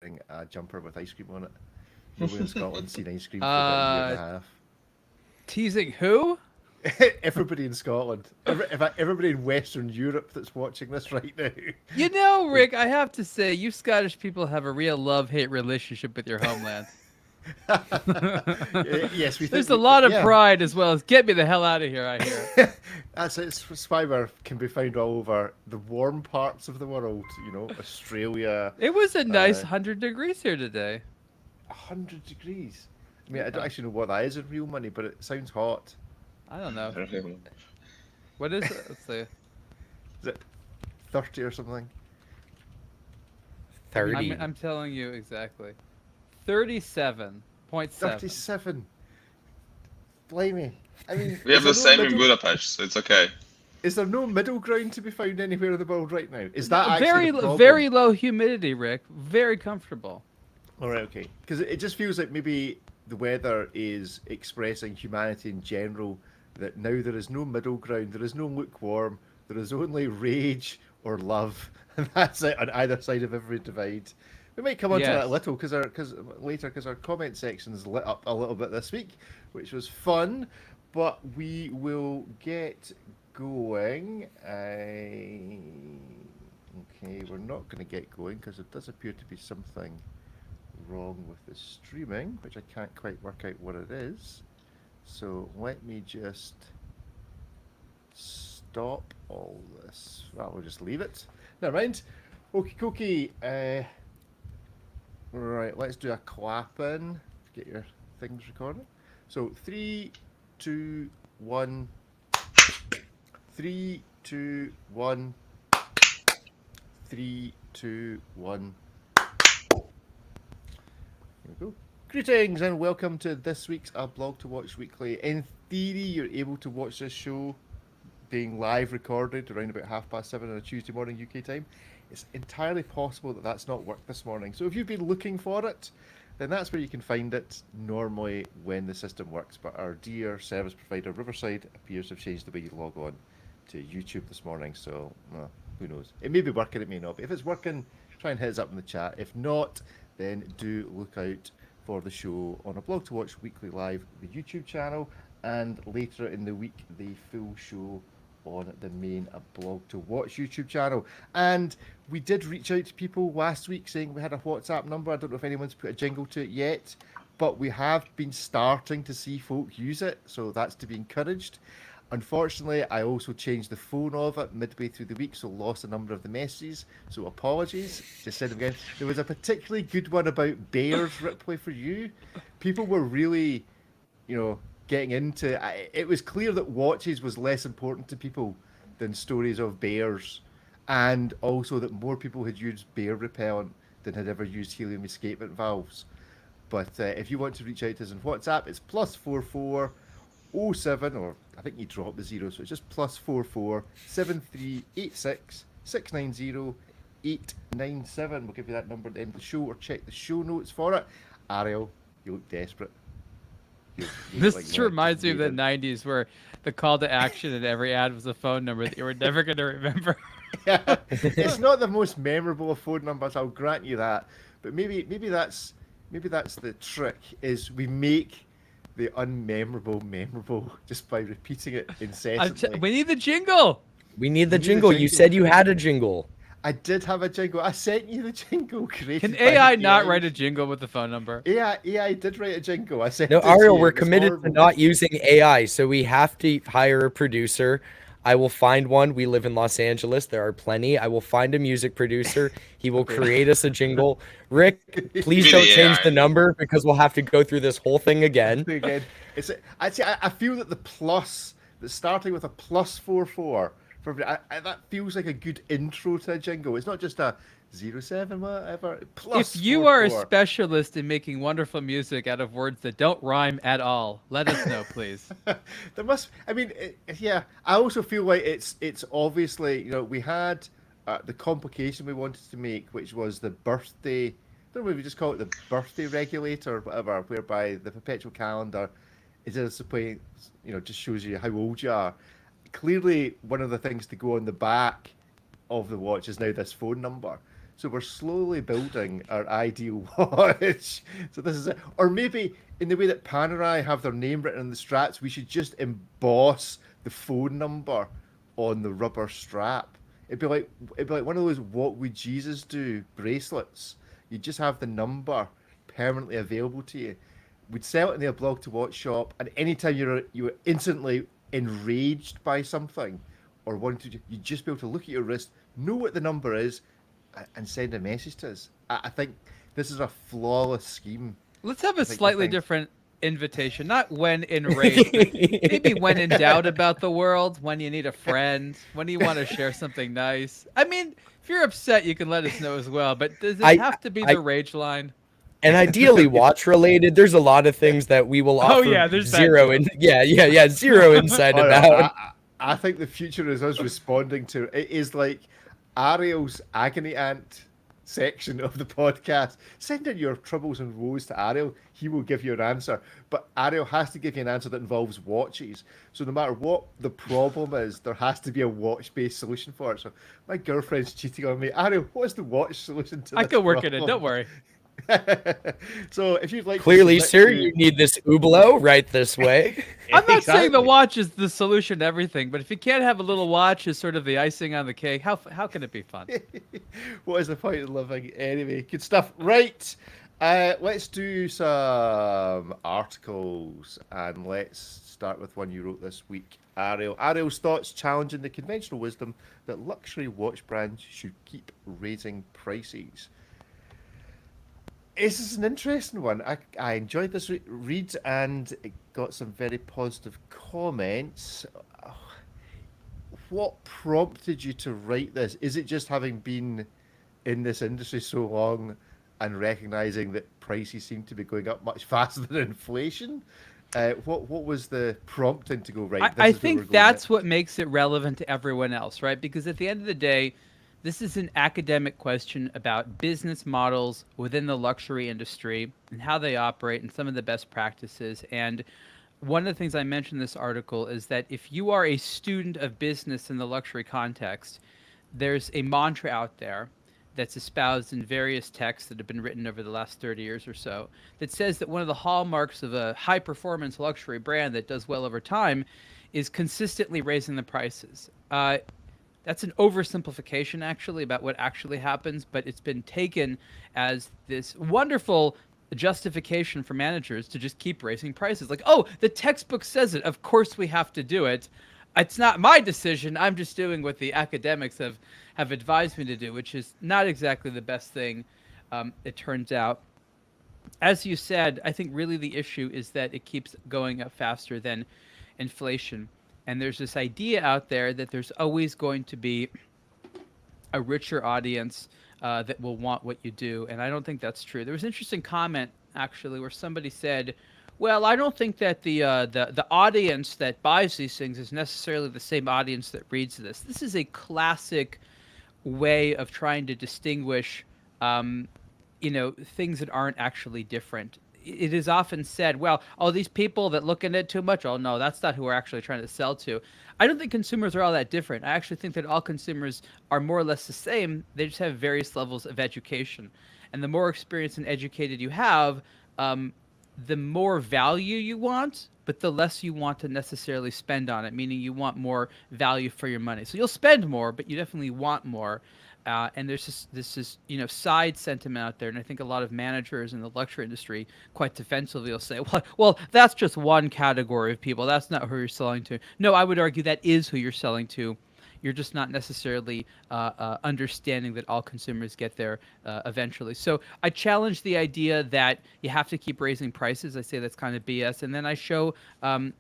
wearing a jumper with ice cream on it. Nobody in Scotland's seen ice cream for about a year and a half. Teasing who? Everybody in Scotland. Everybody in Western Europe that's watching this right now. You know, Rick, I have to say, you Scottish people have a real love-hate relationship with your homeland. Yes, There's a lot of pride as well as get me the hell out of here, I hear. That's why we can be found all over the warm parts of the world, you know, Australia. It was a nice 100 degrees here today. 100 degrees? I mean, I don't actually know what that is in real money, but it sounds hot. I don't know. What is it? Let's see. Is it 30 or something? 30. I'm telling you exactly. 37.7. 37. Blimey. I mean, we have the same in Budapest, so it's okay. Is there no middle ground to be found anywhere in the world right now? Is that actually very the problem? very low humidity, Rick? Very comfortable. All right, okay. Because it just feels like maybe the weather is expressing humanity in general, that now there is no middle ground, there is no lukewarm, there is only rage or love, and that's it on either side of every divide. We might come on to that a little because our comment section's lit up a little bit this week, which was fun. But we will get going. Okay, we're not going to get going because there does appear to be something wrong with the streaming, which I can't quite work out what it is. So let me just stop all this. Well, we'll just leave it. Never mind. Okie dokie. Right, let's do a clap in. Get your things recorded. So 3, 2, 1. 3, 2, 1. 3, 2, 1. Here we go. Greetings and welcome to this week's aBlogtoWatch Weekly. In theory, you're able to watch this show being live recorded around about 7:30 on a Tuesday morning UK time. It's entirely possible that that's not worked this morning. So if you've been looking for it, then that's where you can find it normally when the system works. But our dear service provider, Riverside, appears to have changed the way you log on to YouTube this morning. So, well, who knows? It may be working, it may not. But if it's working, try and hit us up in the chat. If not, then do look out for the show on aBlogtoWatch Weekly Live, the YouTube channel, and later in the week, the full show on the main aBlogtoWatch YouTube channel. And we did reach out to people last week saying we had a WhatsApp number. I don't know if anyone's put a jingle to it yet, but we have been starting to see folk use it, so that's to be encouraged. Unfortunately, I also changed the phone of it midway through the week, so lost a number of the messages, so apologies. Just said them again. There was a particularly good one about bears, Ripley, for you. People were really, getting into it. Was clear that watches was less important to people than stories of bears, and also that more people had used bear repellent than had ever used helium escapement valves. But if you want to reach out to us on WhatsApp, it's +44 07, or I think you dropped the 0, so it's just +44 7386 690 897. We'll give you that number at the end of the show, or check the show notes for it. Ariel, you look desperate. This reminds me of the 90s where the call to action in every ad was a phone number that you were never going to remember. Yeah, it's not the most memorable of phone numbers, I'll grant you that. But maybe that's the trick, is we make the unmemorable memorable just by repeating it incessantly. We need the jingle. We need the jingle. You said you had a jingle. I did have a jingle. I sent you the jingle. Can AI not write a jingle with the phone number? AI did write a jingle. I sent No, Ariel, we're committed to not using AI, so we have to hire a producer. I will find one. We live in Los Angeles. There are plenty. I will find a music producer. He will create us a jingle. Rick, please don't change the number because we'll have to go through this whole thing again. I feel that the plus, that starting with a +44, that feels like a good intro to a jingle. It's not just a 07 whatever. If you are a specialist in making wonderful music out of words that don't rhyme at all, let us know, please. There must. I mean, yeah. I also feel like it's obviously, we had the complication we wanted to make, which was the birthday. I don't know if we just call it the birthday regulator or whatever, whereby the perpetual calendar is display, just shows you how old you are. Clearly, one of the things to go on the back of the watch is now this phone number. So we're slowly building our ideal watch. So this is it. Or maybe in the way that Panerai have their name written on the straps, we should just emboss the phone number on the rubber strap. It'd be like one of those "What would Jesus do" bracelets. You just have the number permanently available to you. We'd sell it in the Blog to Watch shop, and anytime you were instantly enraged by something or wanted to, you'd just be able to look at your wrist, know what the number is, and send a message to us. I think this is a flawless scheme. Let's have a slightly different invitation. Not when enraged, but maybe when in doubt about the world, when you need a friend, when you want to share something nice. I mean, if you're upset, you can let us know as well. But does it have to be the rage line? And ideally watch related. There's a lot of things that we will offer there's zero zero insight Oh, about. I think the future is us responding to it is like Ariel's agony aunt section of the podcast. Send in your troubles and woes to Ariel. He will give you an answer. But Ariel has to give you an answer that involves watches. So no matter what the problem is, there has to be a watch-based solution for it. So my girlfriend's cheating on me. Ariel, what's the watch solution to this I could work it problem? in. Don't worry. So if you'd like Clearly, to sir, you need this Hublot right this way. I'm not saying the Exactly. watch is the solution to everything, but if you can't have a little watch as sort of the icing on the cake, how can it be fun? What is the point of living? Anyway, good stuff. Right. Let's do some articles, and let's start with one you wrote this week, Ariel. Ariel's thoughts challenging the conventional wisdom that luxury watch brands should keep raising prices. This is an interesting one. I enjoyed this read, and it got some very positive comments. What prompted you to write this? Is it just having been in this industry so long and recognizing that prices seem to be going up much faster than inflation? What was the prompting to go right? I think that's what makes it relevant to everyone else, right? Because at the end of the day, this is an academic question about business models within the luxury industry and how they operate and some of the best practices. And one of the things I mentioned in this article is that if you are a student of business in the luxury context, there's a mantra out there that's espoused in various texts that have been written over the last 30 years or so that says that one of the hallmarks of a high performance luxury brand that does well over time is consistently raising the prices. That's an oversimplification, actually, about what actually happens, but it's been taken as this wonderful justification for managers to just keep raising prices. Like, oh, the textbook says it. Of course we have to do it. It's not my decision. I'm just doing what the academics have advised me to do, which is not exactly the best thing, it turns out. As you said, I think really the issue is that it keeps going up faster than inflation. And there's this idea out there that there's always going to be a richer audience that will want what you do. And I don't think that's true. There was an interesting comment, actually, where somebody said, well, I don't think that the audience that buys these things is necessarily the same audience that reads this. This is a classic way of trying to distinguish, things that aren't actually different. It is often said, well, oh, these people that look at it too much, oh, no, that's not who we're actually trying to sell to. I don't think consumers are all that different. I actually think that all consumers are more or less the same. They just have various levels of education. And the more experienced and educated you have, the more value you want, but the less you want to necessarily spend on it, meaning you want more value for your money. So you'll spend more, but you definitely want more. And there's this side sentiment out there, and I think a lot of managers in the luxury industry quite defensively will say, well, that's just one category of people. That's not who you're selling to. No, I would argue that is who you're selling to. You're just not necessarily understanding that all consumers get there eventually. So I challenge the idea that you have to keep raising prices. I say that's kind of BS. And then I show a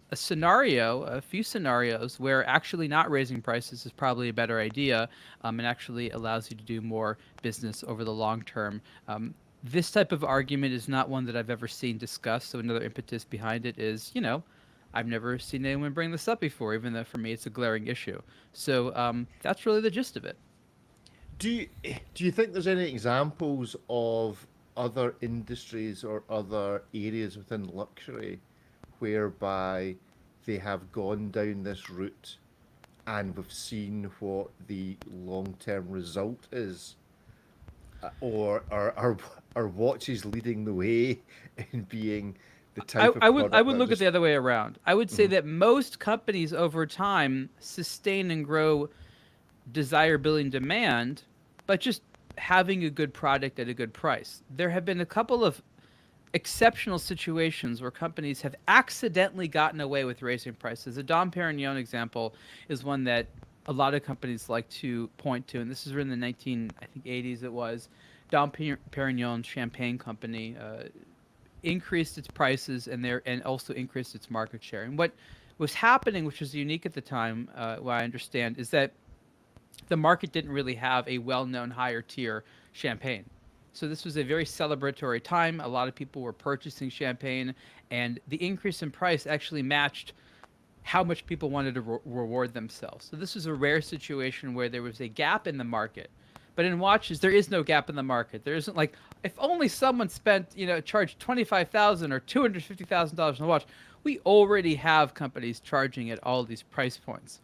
few scenarios where actually not raising prices is probably a better idea and actually allows you to do more business over the long term. This type of argument is not one that I've ever seen discussed. So another impetus behind it is, I've never seen anyone bring this up before, even though for me it's a glaring issue. So that's really the gist of it. Do you think there's any examples of other industries or other areas within luxury whereby they have gone down this route and we've seen what the long-term result is? or are watches leading the way in being the I, type of I would I product would that look at just the other way around. I would say that most companies over time sustain and grow desirability and demand, but just having a good product at a good price. There have been a couple of exceptional situations where companies have accidentally gotten away with raising prices. The Dom Perignon example is one that a lot of companies like to point to, and this is in the 80s. It was Dom Perignon Champagne Company increased its prices and also increased its market share. And what was happening, which was unique at the time, what I understand, is that the market didn't really have a well-known higher tier champagne. So this was a very celebratory time. A lot of people were purchasing champagne, and the increase in price actually matched how much people wanted to reward themselves. So this was a rare situation where there was a gap in the market. But in watches, there is no gap in the market. There isn't like if only someone spent, charged $25,000 or $250,000 on a watch. We already have companies charging at all these price points.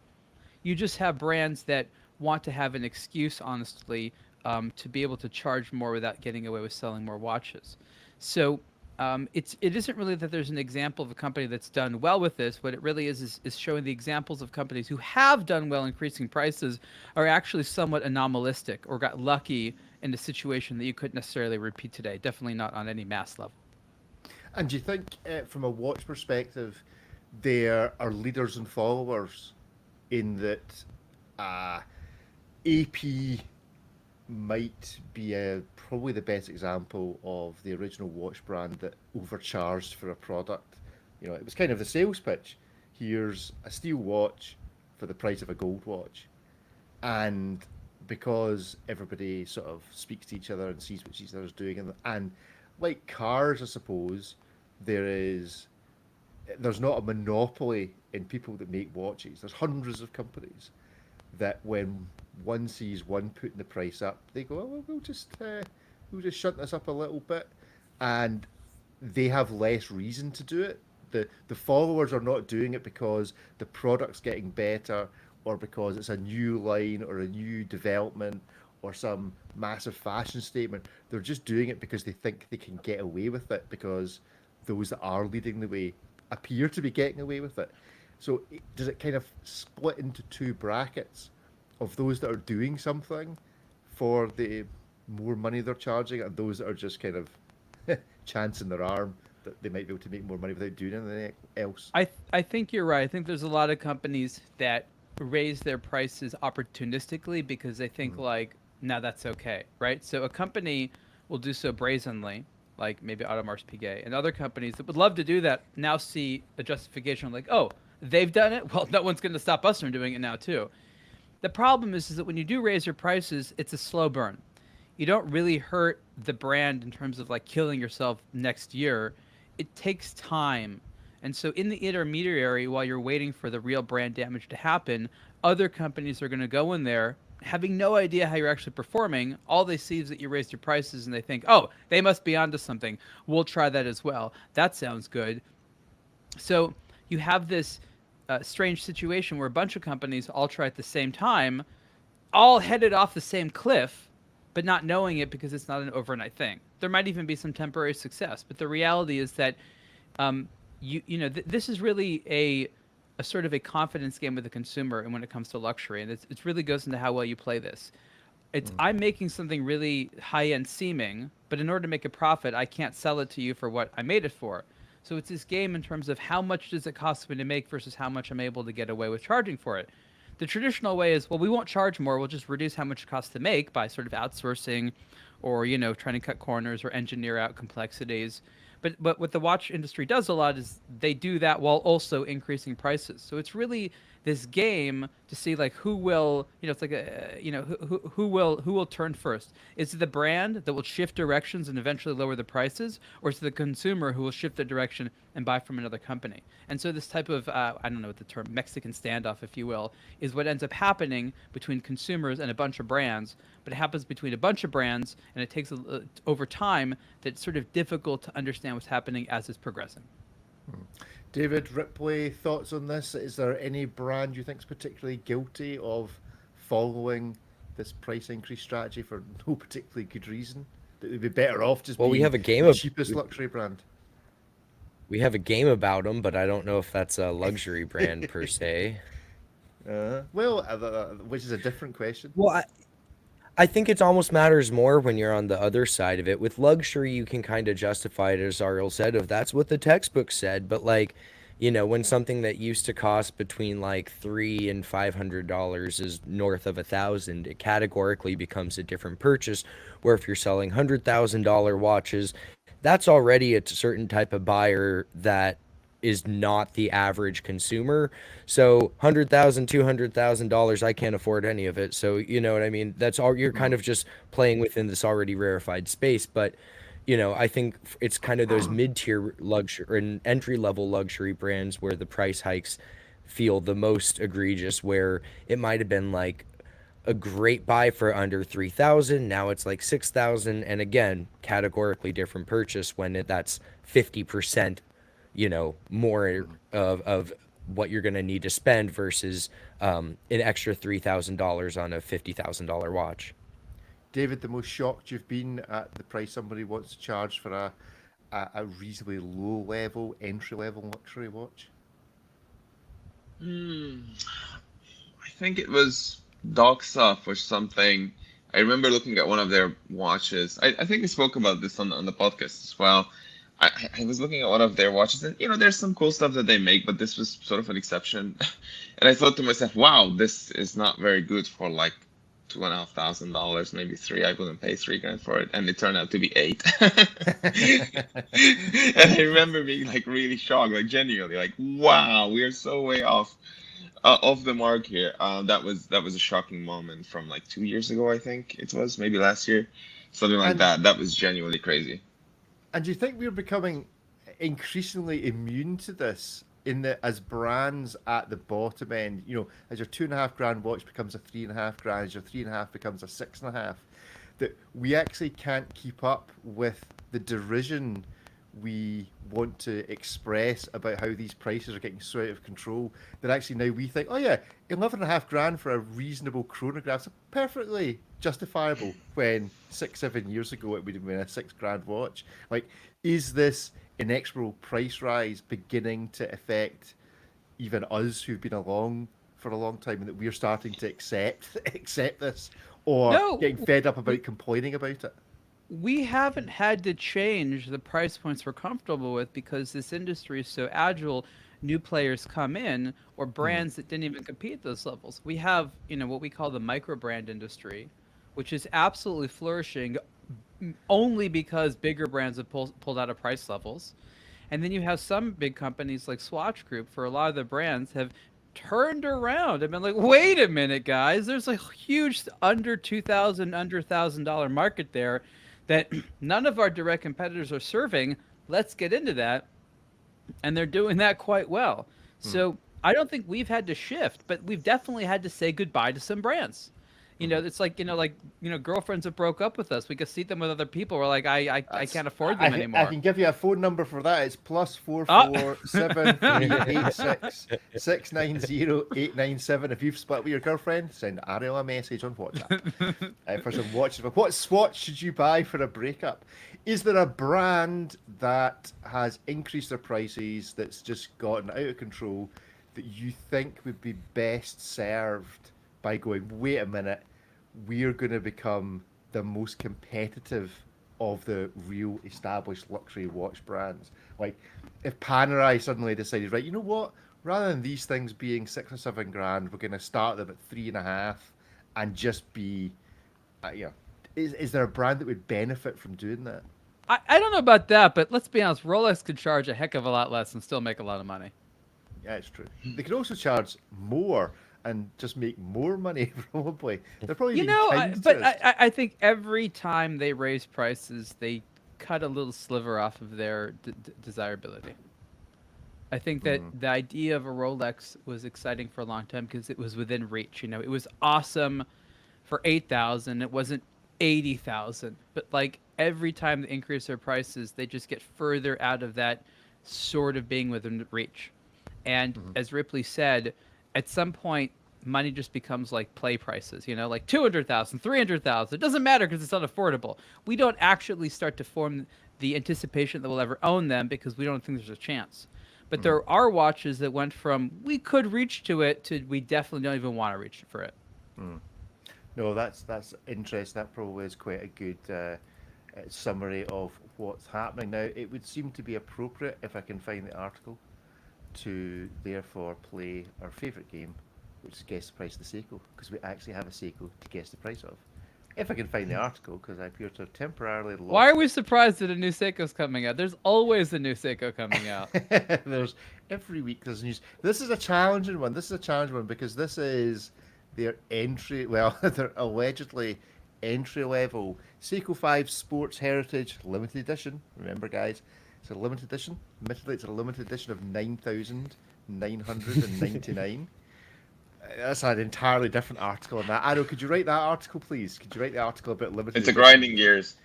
You just have brands that want to have an excuse, honestly, to be able to charge more without getting away with selling more watches. So it isn't really that there's an example of a company that's done well with this. What it really is showing the examples of companies who have done well increasing prices are actually somewhat anomalistic or got lucky in a situation that you couldn't necessarily repeat today. Definitely not on any mass level. And do you think, from a watch perspective, there are leaders and followers in that AP might be probably the best example of the original watch brand that overcharged for a product? It was kind of the sales pitch. Here's a steel watch for the price of a gold watch. And because everybody sort of speaks to each other and sees what each other's doing, and like cars, I suppose, there's not a monopoly in people that make watches. There's hundreds of companies that when one sees one putting the price up, they go, "Oh, well, we'll just shunt this up a little bit," and they have less reason to do it. The followers are not doing it because the product's getting better or because it's a new line or a new development or some massive fashion statement. They're just doing it because they think they can get away with it because those that are leading the way appear to be getting away with it. So does it kind of split into two brackets of those that are doing something for the more money they're charging and those that are just kind of chancing their arm that they might be able to make more money without doing anything else? I think you're right. I think there's a lot of companies that raise their prices opportunistically because they think like, now that's okay, right? So a company will do so brazenly, like maybe Audemars Piguet, and other companies that would love to do that now see a justification like, oh, they've done it. Well, no one's going to stop us from doing it now too. The problem is that when you do raise your prices, it's a slow burn. You don't really hurt the brand in terms of like killing yourself next year. It takes time. And so in the intermediary, while you're waiting for the real brand damage to happen, other companies are going to go in there having no idea how you're actually performing. All they see is that you raised your prices and they think, oh, they must be onto something. We'll try that as well. That sounds good. So you have this strange situation where a bunch of companies all try at the same time, all headed off the same cliff, but not knowing it because it's not an overnight thing. There might even be some temporary success, but the reality is that this is really a sort of a confidence game with the consumer, and when it comes to luxury, and it really goes into how well you play this. I'm making something really high end seeming, but in order to make a profit, I can't sell it to you for what I made it for. So it's this game in terms of how much does it cost me to make versus how much I'm able to get away with charging for it. The traditional way is, well, we won't charge more. We'll just reduce how much it costs to make by sort of outsourcing or, trying to cut corners or engineer out complexities. But what the watch industry does a lot is they do that while also increasing prices. So it's really this game to see like who will, it's like who will turn first. Is it the brand that will shift directions and eventually lower the prices, or is it the consumer who will shift the direction and buy from another company? And so this type of I don't know what the term, Mexican standoff, if you will, is what ends up happening between consumers and a bunch of brands. But it happens between a bunch of brands, and it takes over time that's sort of difficult to understand what's happening as it's progressing. David Ripley, thoughts on this? Is there any brand you think is particularly guilty of following this price increase strategy for no particularly good reason? That they'd be better off just Well, we being have a game the of cheapest luxury brand. we have a game about them, but I don't know if that's a luxury brand per se. Which is a different question. Well, I think it almost matters more when you're on the other side of it. With luxury, you can kind of justify it, as Ariel said, of that's what the textbook said. But like, when something that used to cost between like $300 and $500 is north of 1,000, it categorically becomes a different purchase. Where if you're selling $100,000 watches, that's already a certain type of buyer that is not the average consumer. So $100,000, $200,000, I can't afford any of it. So you know what I mean? That's all, you're kind of just playing within this already rarefied space. But I think it's kind of those mid-tier luxury and entry-level luxury brands where the price hikes feel the most egregious, where it might have been like a great buy for under 3,000. Now it's like 6,000. And again, categorically different purchase when that's 50%, more of what you're going to need to spend versus an extra $3,000 on a $50,000 watch. David, the most shocked you've been at the price somebody wants to charge for a reasonably low level, entry level luxury watch? I think it was Doxoff or something. I remember looking at one of their watches. I think we spoke about this on the podcast as well. I was looking at one of their watches, and there's some cool stuff that they make, but this was sort of an exception. And I thought to myself, wow, this is not very good for like $2,500, maybe three. I wouldn't pay $3,000 for it, and it turned out to be $8,000. And I remember being like really shocked, like genuinely, like wow, we are so way off the mark here. That was a shocking moment from like 2 years ago, I think it was, maybe last year, something like that. That was genuinely crazy. And do you think we're becoming increasingly immune to this as brands at the bottom end, as your $2,500 watch becomes a $3,500, as your 3.5 becomes a 6.5, that we actually can't keep up with the derision we want to express about how these prices are getting so out of control, that actually now we think, oh yeah, $11,500 for a reasonable chronograph's perfectly justifiable, when 6-7 years ago it would have been a $6,000 watch. Like, is this inexorable price rise beginning to affect even us who've been along for a long time, and that we're starting to accept this, or getting fed up about complaining about it? We haven't had to change the price points we're comfortable with because this industry is so agile. New players come in, or brands that didn't even compete at those levels. We have, what we call the micro brand industry, which is absolutely flourishing only because bigger brands have pulled out of price levels. And then you have some big companies like Swatch Group, for a lot of the brands, have turned around and been like, wait a minute, guys, there's a huge under $2,000, under $1,000 market there that none of our direct competitors are serving. Let's get into that. And they're doing that quite well. So I don't think we've had to shift, but we've definitely had to say goodbye to some brands. It's like, girlfriends that broke up with us. We could see them with other people. We're like, I can't afford them anymore. I can give you a phone number for that. It's +44 7386 690 897. If you've split with your girlfriend, send Ariel a message on WhatsApp for some watches. What swatch should you buy for a breakup? Is there a brand that has increased their prices, that's just gotten out of control, that you think would be best served by going, wait a minute, we're going to become the most competitive of the real established luxury watch brands? Like, if Panerai suddenly decided, right, you know what, rather than these things being $6,000 or $7,000, we're going to start them at 3.5 and just be, is there a brand that would benefit from doing that? I don't know about that, but let's be honest, Rolex could charge a heck of a lot less and still make a lot of money. Yeah, it's true. They could also charge more and just make more money, probably. They're probably I think every time they raise prices, they cut a little sliver off of their desirability. I think that the idea of a Rolex was exciting for a long time because it was within reach. It was awesome for 8,000. It wasn't 80,000. But like every time they increase their prices, they just get further out of that sort of being within reach. And as Ripley said, at some point, money just becomes like play prices, you know, like 200,000, 300,000. It doesn't matter because it's unaffordable. We don't actually start to form the anticipation that we'll ever own them because we don't think there's a chance. But there are watches that went from we could reach to it to we definitely don't even want to reach for it. No, that's interesting. That probably is quite a good summary of what's happening now. It would seem to be appropriate, if I can find the article, to therefore play our favourite game, which is guess the price of the Seiko, because we actually have a Seiko to guess the price of. If I can find the article, because I appear to have temporarily lost. Why are we surprised that a new Seiko's coming out? There's always a new Seiko coming out. There's every week there's news. This is a challenging one. This is a challenging one because this is their entry. Well, their allegedly entry level Seiko 5 Sports Heritage Limited Edition. Remember, guys, it's a limited edition. Admittedly, it's a limited edition of 9,999. That's an entirely different article on that. Ado, could you write that article, please? Could you write the article about limited? It's a edition? grinding gears.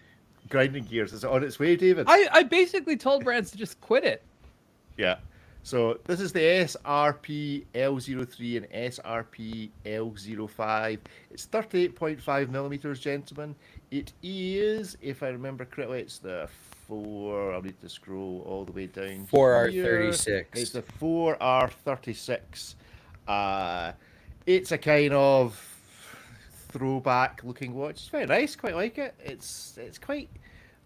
Grinding gears. Is it on its way, David? I basically told brands to just quit it. Yeah. So this is the SRP L03 and SRP L05. It's 38.5 millimeters, gentlemen. It is, if I remember correctly, it's the 4. I'll need to scroll all the way down. 4R36. It's the 4R36. It's a kind of throwback looking watch. It's very nice, quite like it. It's quite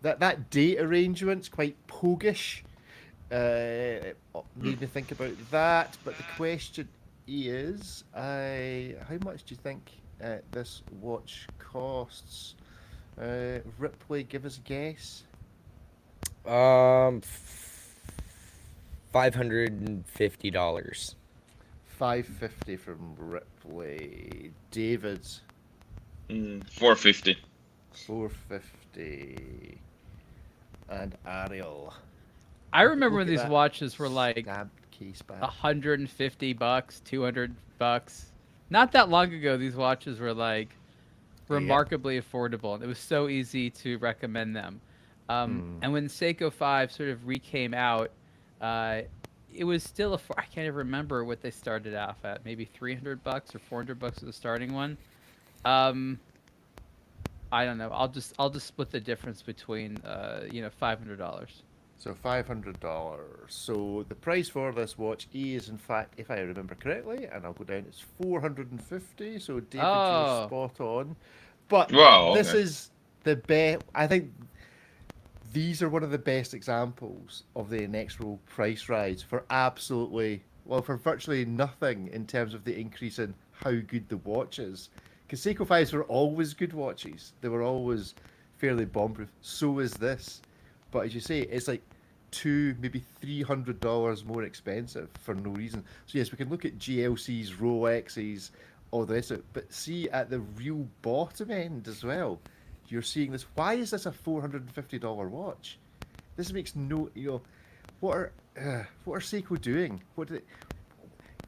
that date arrangement's quite pogish. It made me think about that. But the question is, how much do you think this watch costs? Ripley, give us a guess. $550. $550 from Ripley. David's $450. $450. And Ariel. I remember Look when at these that watches were like stabbed case back. $150, $200. Not that long ago, these watches were like remarkably affordable, and it was so easy to recommend them. And when Seiko 5 sort of came out, it was still I can't even remember what they started off at. Maybe $300 or $400 was the starting one. I don't know. I'll just split the difference between $500. So $500. So the price for this watch is, in fact, if I remember correctly, and I'll go down, it's $450. So David, you're spot on. But this is the best. I think these are one of the best examples of the inexorable price rise for for virtually nothing in terms of the increase in how good the watch is. Because Seiko 5s were always good watches. They were always fairly bomb-proof. So is this. But as you say, it's like $200, maybe $300 more expensive for no reason. So yes, we can look at GLCs, Rolexes, all the rest of it. But see, at the real bottom end as well, you're seeing this. Why is this a $450 watch? This makes no. What are Seiko doing?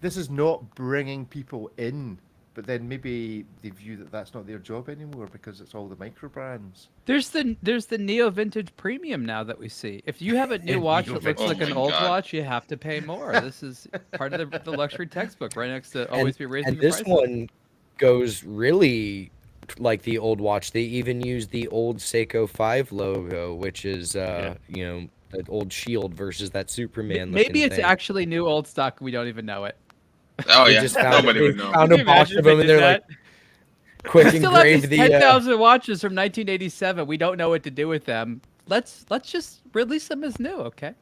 This is not bringing people in. But then maybe they view that that's not their job anymore because it's all the micro brands. There's the Neo Vintage Premium now that we see. If you have a new watch that looks like an old watch, you have to pay more. This is part of the luxury textbook, right next to always be raising. And this one goes really like the old watch. They even use the old Seiko 5 logo, which is that old shield versus that Superman. Maybe it's thing. actually new old stock. We don't even know it. Oh, Just nobody would know. Found a box of them and they're like, quick We still have engrave these the 10,000 watches from 1987. We don't know what to do with them. Let's just release them as new, okay?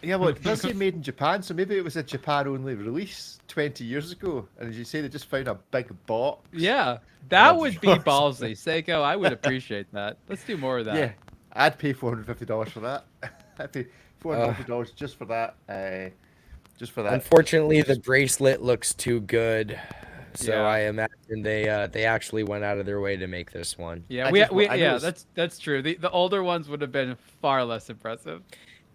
Yeah, well, it does say made in Japan, so maybe it was a Japan-only release 20 years ago. And as you say, they just found a big box. Yeah, that would be ballsy. Seiko, I would appreciate that. Let's do more of that. Yeah, I'd pay $450 for that. I'd pay $450 just for that. Just for that. Unfortunately, the bracelet looks too good, so I imagine they actually went out of their way to make this one. Yeah, that's true. The older ones would have been far less impressive.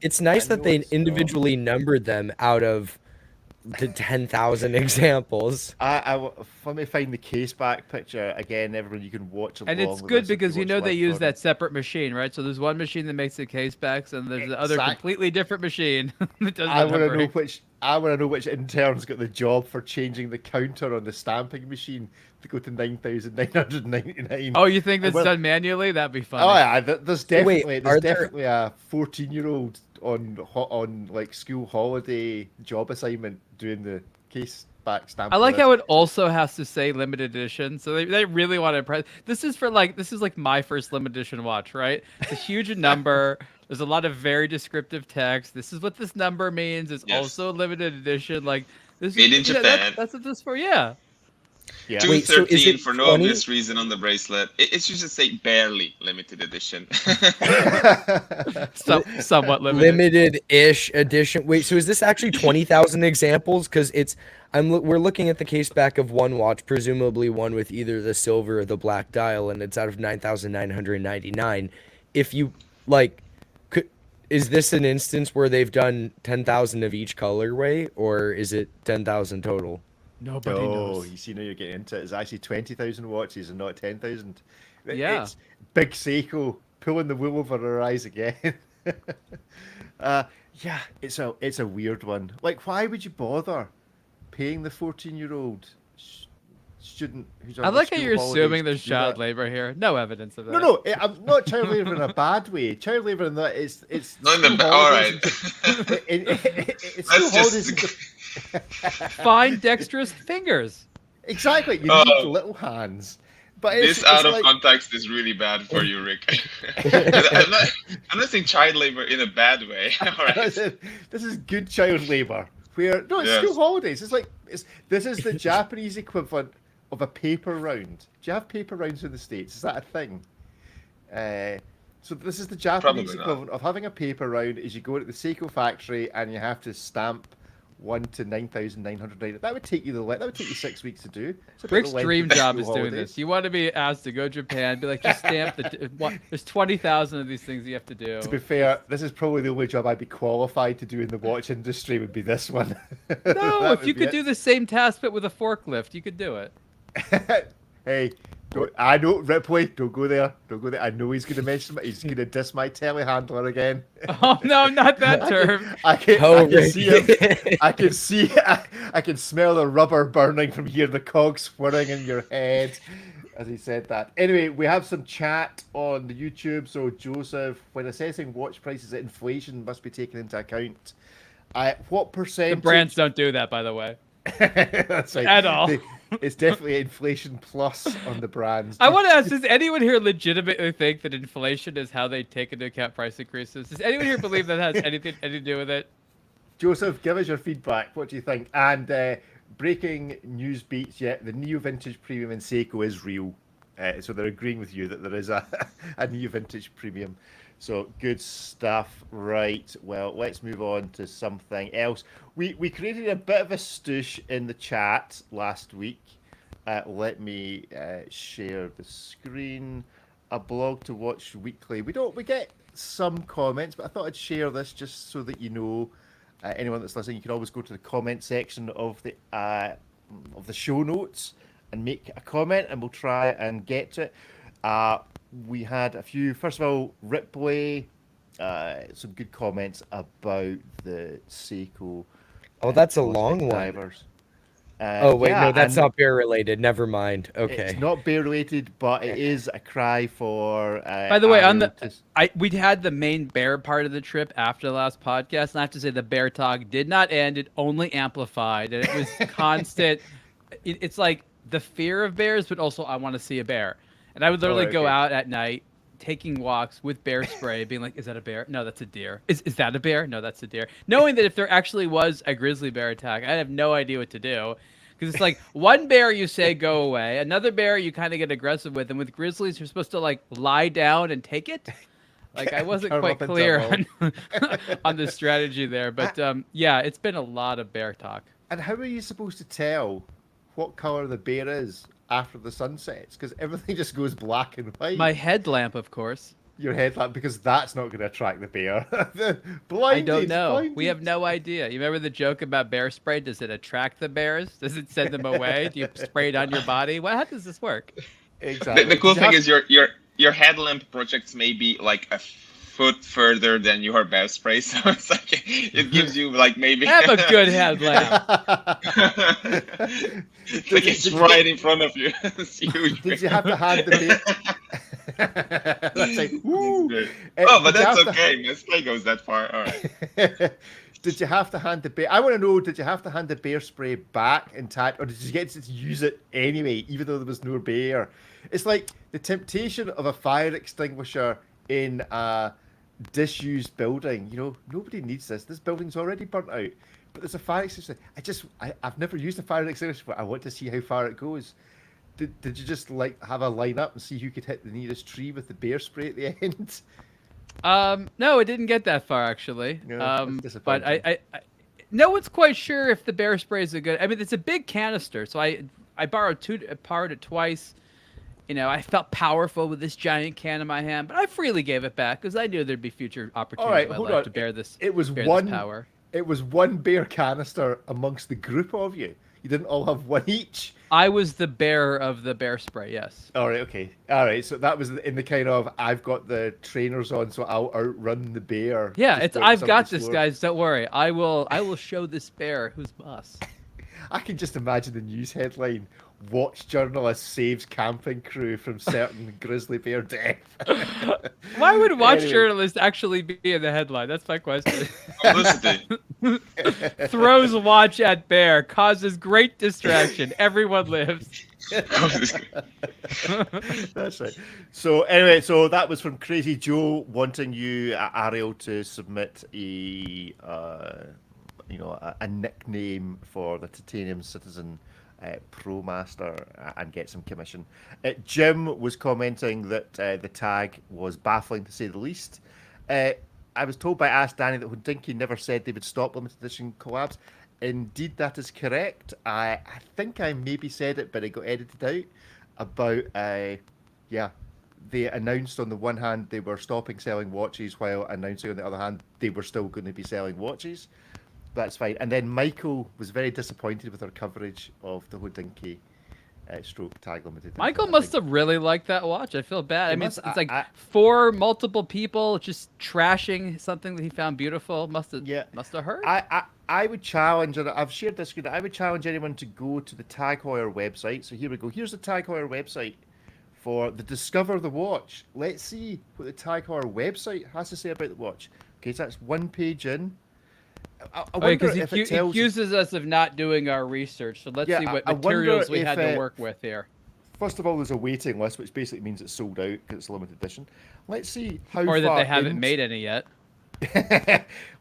It's nice that they individually numbered them out of to 10,000 examples. Let me find the case back picture again. Everyone, you can watch along. And it's with good us if because you watch know they live use recording. that separate machine, right? So there's one machine that makes the case backs, and there's the other completely different machine that does I the want to know numbering. which. I want to know which intern's got the job for changing the counter on the stamping machine to go to 9,999. Oh, you think that's well- done manually? That'd be funny. Oh yeah, there's definitely Wait, there's are there- definitely a 14-year-old on like school holiday job assignment doing the case back stamp. I like how it also has to say limited edition. So they really want to impress. This is like my first limited edition watch, right? It's a huge number. There's a lot of very descriptive text. This is what this number means. It's Yes. also a limited edition. Like this Made in is Japan. that's what this is for. Yeah. Yeah. Wait, so is 213 it for no 20? obvious reason on the bracelet. It should just say barely limited edition. Somewhat limited. Limited-ish edition. Wait, so is this actually 20,000 examples? Because we're looking at the case back of one watch, presumably one with either the silver or the black dial, and it's out of 9,999. If you is this an instance where they've done 10,000 of each colorway, or is it 10,000 total? Nobody Oh, knows. you see now you're getting into it. It's actually 20,000 watches and not 10,000. Yeah. It's Big Seiko pulling the wool over her eyes again. Yeah, it's a weird one. Like, why would you bother paying the 14-year-old student who's on I like the how school you're holidays assuming to there's do child that? labor here. No evidence of that. No, I'm not child labor in a bad way. Child labor in that it's Not in the school all holidays right. it's Let's school holidays. just Fine dexterous fingers. Exactly, you Oh. need little hands. But it's, this out it's of like, context is really bad for you, Rick. I'm not saying child labor in a bad way. All right. this is good child labor. Where no, it's Yes. school holidays. It's like this is the Japanese equivalent of a paper round. Do you have paper rounds in the States? Is that a thing? So this is the Japanese Probably not. equivalent of having a paper round. Is you go to the Seiko factory and you have to stamp 1 to 9,990. That would take you that would take you 6 weeks to do. It's about Rick's the length dream of job school is doing holidays. this. You want to be asked to go to Japan, be like, just stamp there's 20,000 of these things you have to do. To be fair, this is probably the only job I'd be qualified to do in the watch industry. Would be this one. No, That if would you be could it. do the same task but with a forklift, you could do it. Hey, I know Ripley. Don't go there. Don't go there. I know he's going to mention. He's going to diss my telehandler again. Oh no, not that term. I can Rick. see him. I can see. I can smell the rubber burning from here. The cogs whirring in your head as he said that. Anyway, we have some chat on the YouTube. So Joseph, when assessing watch prices, inflation must be taken into account. What The percentage? brands don't do that, by the way. That's right. At all. It's definitely inflation plus on the brands. I want to ask, does anyone here legitimately think that inflation is how they take into account price increases? Does anyone here believe that has anything to do with it? Joseph, give us your feedback. What do you think? And breaking news beats, yeah, the Neo Vintage Premium in Seiko is real. So they're agreeing with you that there is a Neo Vintage Premium. So good stuff. Right. Well, let's move on to something else. We created a bit of a stoosh in the chat last week. Let me share the screen. A blog to watch weekly. We get some comments, but I thought I'd share this just so that you know. Anyone that's listening, you can always go to the comment section of the show notes and make a comment, and we'll try and get to it. We had a few. First of all, Ripley, some good comments about the Seiko. Oh, that's a Cosmic long one. Divers. Oh wait, Yeah, no, that's and not bear related. Never mind. Okay. It's not bear related, but it is a cry for. By the way, on Arrow the we had the main bear part of the trip after the last podcast, and I have to say the bear talk did not end; it only amplified, and it was constant. It's like the fear of bears, but also I want to see a bear, and I would literally go okay. out at night, taking walks with bear spray, being like, "Is that a bear? No, that's a deer. Is that a bear? No, that's a deer." Knowing that if there actually was a grizzly bear attack, I have no idea what to do. Because it's like one bear you say go away, another bear you kind of get aggressive with, and with grizzlies you're supposed to like lie down and take it. Like I wasn't Curl quite up into clear a on the strategy there, but yeah, it's been a lot of bear talk. And how are you supposed to tell what color the bear is after the sun sets? Because everything just goes black and white. My headlamp, of course. your headlamp because that's not going to attract the bear. I Blinded, don't know. We have blinded. no idea. You remember the joke about bear spray? Does it attract the bears? Does it send them away? Do you spray it on your body? How does this work? Exactly. The cool Did you thing have- is your headlamp projects may be like a foot further than your bear spray, so it's like it gives you like maybe Have a good headlamp. It's like it's right in front of you. It's huge. Did you have to hand the bear? That's like, woo. Oh, but Did you that's have to- okay. My spray goes that far. All right. Did you have to hand the bear? I want to know. Did you have to hand the bear spray back intact, or did you get to use it anyway, even though there was no bear? It's like the temptation of a fire extinguisher in a disused building. You know, nobody needs this. This building's already burnt out. But there's a fire extinguisher. I've never used a fire extinguisher, but I want to see how far it goes. Did you just like have a line up and see who could hit the nearest tree with the bear spray at the end? No, it didn't get that far actually. No, that's But disappointing. I no one's quite sure if the bear spray is a good. I mean, it's a big canister, so I borrowed it twice. You know, I felt powerful with this giant can in my hand, but I freely gave it back because I knew there'd be future opportunities right, in my hold life on. to bear this. It was bear one this power. It was one bear canister amongst the group of you. You didn't all have one each. I was the bearer of the bear spray. Yes. All right, okay. All right, so that was in the kind of I've got the trainers on, so I'll outrun the bear. Yeah, Just it's go I've got something this, slower. guys. Don't worry. I will show this bear who's boss. I can just imagine the news headline: "Watch journalist saves camping crew from certain grizzly bear death." Why would watch Anyway. journalist actually be in the headline? That's my question. Publicity. Throws watch at bear, causes great distraction. Everyone lives. That's right. So anyway, so that was from Crazy Joe wanting you, Ariel, to submit a a nickname for the Titanium Citizen Pro Master and get some commission. Jim was commenting that the tag was baffling to say the least. I was told by Ask Danny that Houdinki never said they would stop limited edition collabs. Indeed, that is correct. I think I maybe said it, but it got edited out. About they announced on the one hand they were stopping selling watches, while announcing on the other hand they were still going to be selling watches. That's fine. And then Michael was very disappointed with our coverage of the Houdinki stroke tag limited. Michael edition. I must think- have really liked that watch. I feel bad. He I mean, must- it's like I- 4 multiple people just trashing something that he found beautiful. Must have hurt. I would challenge, and I've shared this screen, I would challenge anyone to go to the Tag Heuer website. So here we go. Here's the Tag Heuer website for the Discover the Watch. Let's see what the Tag Heuer website has to say about the watch. Okay, so that's one page in. I wonder Because if he it tells... accuses us of not doing our research. So let's Yeah, see what I wonder materials we if, had to work with here. First of all, there's a waiting list, which basically means it's sold out because it's a limited edition. Let's see how Or that far they haven't into- made any yet.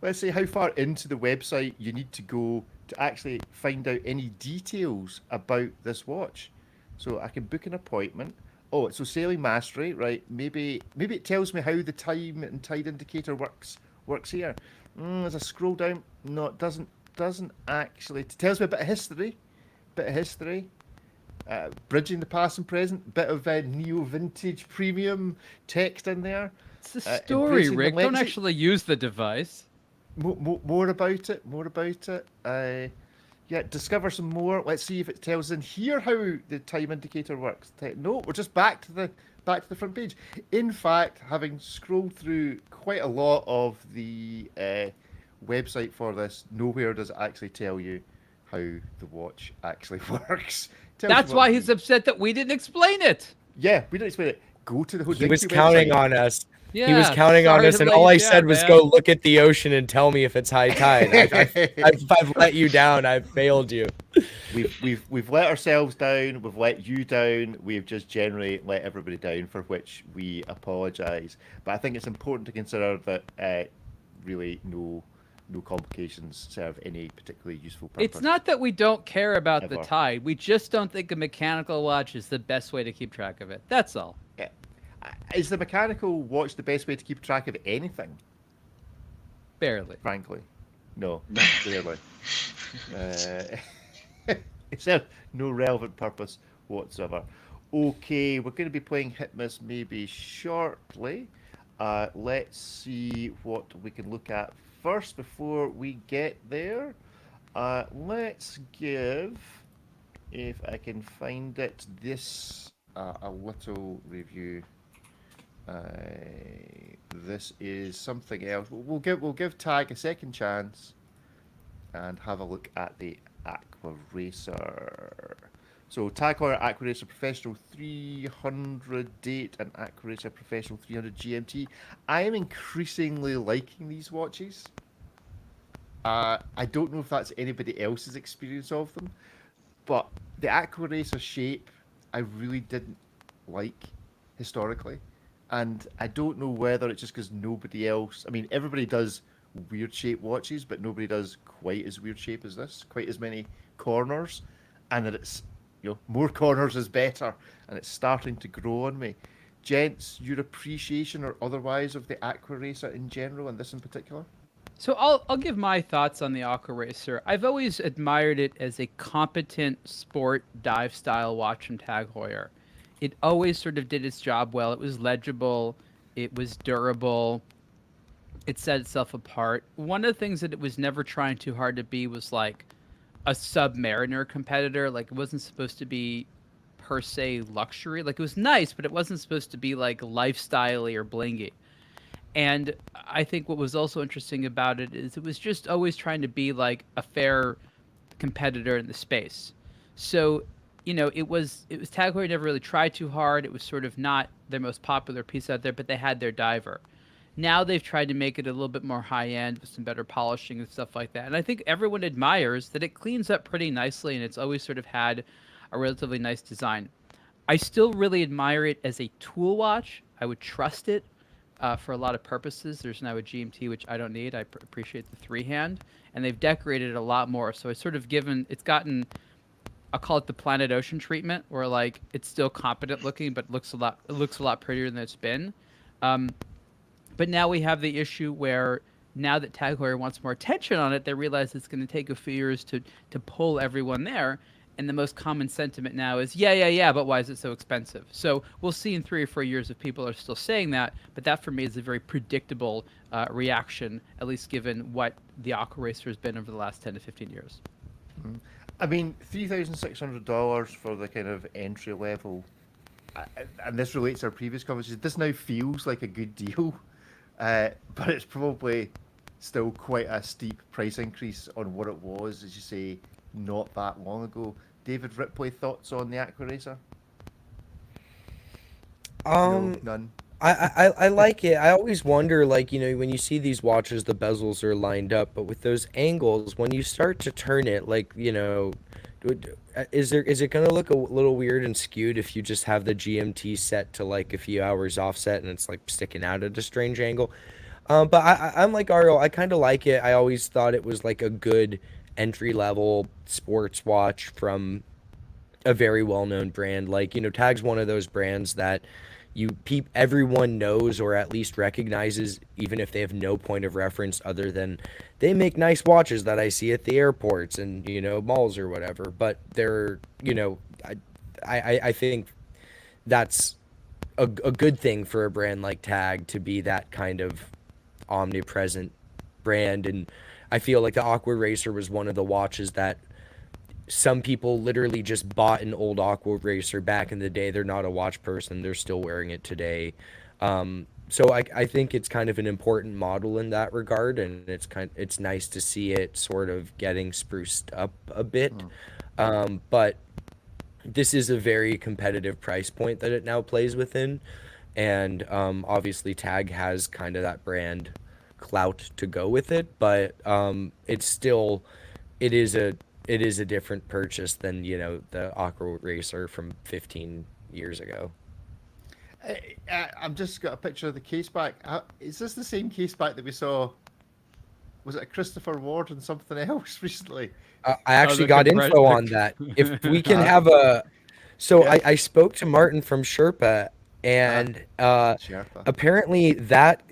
Let's see how far into the website you need to go to actually find out any details about this watch. So I can book an appointment. Oh, so sailing mastery, right? Maybe it tells me how the time and tide indicator works here. As I scroll down, no, it doesn't actually. It tells me a bit of history. Bridging the past and present. Bit of neo vintage premium text in there. It's the story, embracing the Rick. Don't legacy. actually use the device. More about it. Yeah, discover some more. Let's see if it tells in here how the time indicator works. No, we're just back to the front page. In fact, having scrolled through quite a lot of the website for this, nowhere does it actually tell you how the watch actually works. Tells you That's what why to he's do. upset that we didn't explain it. Yeah, we didn't explain it. Go to the Houdinki He was website. counting on us. Yeah, He was counting on sorry us, to and let all you I down, said was man. go look at the ocean and tell me if it's high tide. I've let you down. I've failed you. We've let ourselves down. We've let you down. We've just generally let everybody down, for which we apologise. But I think it's important to consider that really no complications serve any particularly useful purpose. It's not that we don't care about the Ever. tide. We just don't think a mechanical watch is the best way to keep track of it. That's all. Yeah. Is the mechanical watch the best way to keep track of anything? Barely. Frankly, no, clearly. It serves no relevant purpose whatsoever. Okay, we're going to be playing Hitmas maybe shortly. Let's see what we can look at first before we get there. Let's give, if I can find it, this a little review. This is something else. We'll give Tag a second chance and have a look at the Aqua Racer. So Tag Heuer Aqua Racer Professional 300 date and Aqua Racer Professional 300 GMT. I am increasingly liking these watches. I don't know if that's anybody else's experience of them, but the Aqua Racer shape I really didn't like historically, and I don't know whether it's just because nobody else. I mean, everybody does weird shape watches, but nobody does quite as weird shape as this. Quite as many corners, and that it's more corners is better, and it's starting to grow on me. Gents, your appreciation or otherwise of the Aqua Racer in general, and this in particular? So I'll give my thoughts on the Aqua Racer. I've always admired it as a competent sport dive style watch from Tag Heuer. It always sort of did its job well. It was legible, it was durable, it set itself apart. One of the things that it was never trying too hard to be was like a Submariner competitor. Like it wasn't supposed to be per se luxury. Like it was nice, but it wasn't supposed to be like lifestyle-y or blingy. And I think what was also interesting about it is it was just always trying to be like a fair competitor in the space. So, it was Tag Heuer never really tried too hard. It was sort of not their most popular piece out there, but they had their diver. Now they've tried to make it a little bit more high end with some better polishing and stuff like that. And I think everyone admires that it cleans up pretty nicely and it's always sort of had a relatively nice design. I still really admire it as a tool watch. I would trust it for a lot of purposes. There's now a GMT, which I don't need. I appreciate the three hand, and they've decorated it a lot more. So it's sort of it's gotten, I'll call it the Planet Ocean treatment, where like it's still competent looking, but it looks a lot prettier than it's been. But now we have the issue where now that Tag Heuer wants more attention on it, they realize it's going to take a few years to pull everyone there. And the most common sentiment now is, yeah, but why is it so expensive? So we'll see in 3 or 4 years if people are still saying that. But that for me is a very predictable reaction, at least given what the Aqua Racer has been over the last 10 to 15 years. I mean, $3,600 for the kind of entry level, and this relates to our previous conversation. This now feels like a good deal, but it's probably still quite a steep price increase on what it was, as you say, not that long ago. David Ripley, thoughts on the Aqua Racer? No, none. I like it. I always wonder, like, when you see these watches, the bezels are lined up, but with those angles, when you start to turn it, like, is it gonna look a little weird and skewed if you just have the GMT set to like a few hours offset and it's like sticking out at a strange angle? But I'm like Ariel, I kind of like it. I always thought it was like a good entry level sports watch from a very well known brand. Like, Tag's one of those brands that everyone knows or at least recognizes, even if they have no point of reference other than they make nice watches that I see at the airports and malls or whatever. But they're I think that's a good thing for a brand like Tag to be that kind of omnipresent brand. And I feel like the Aqua Racer was one of the watches that some people literally just bought an old Aqua Racer back in the day. They're not a watch person. They're still wearing it today. So I think it's kind of an important model in that regard, and it's nice to see it sort of getting spruced up a bit. But this is a very competitive price point that it now plays within, and obviously Tag has kind of that brand clout to go with it, but it is a different purchase than the Aqua Racer from 15 years ago. I'm just got a picture of the case back. Is this the same case back that we saw? Was it a Christopher Ward and something else recently? I actually got info on that. If we can have I spoke to Martin from Sherpa, and apparently that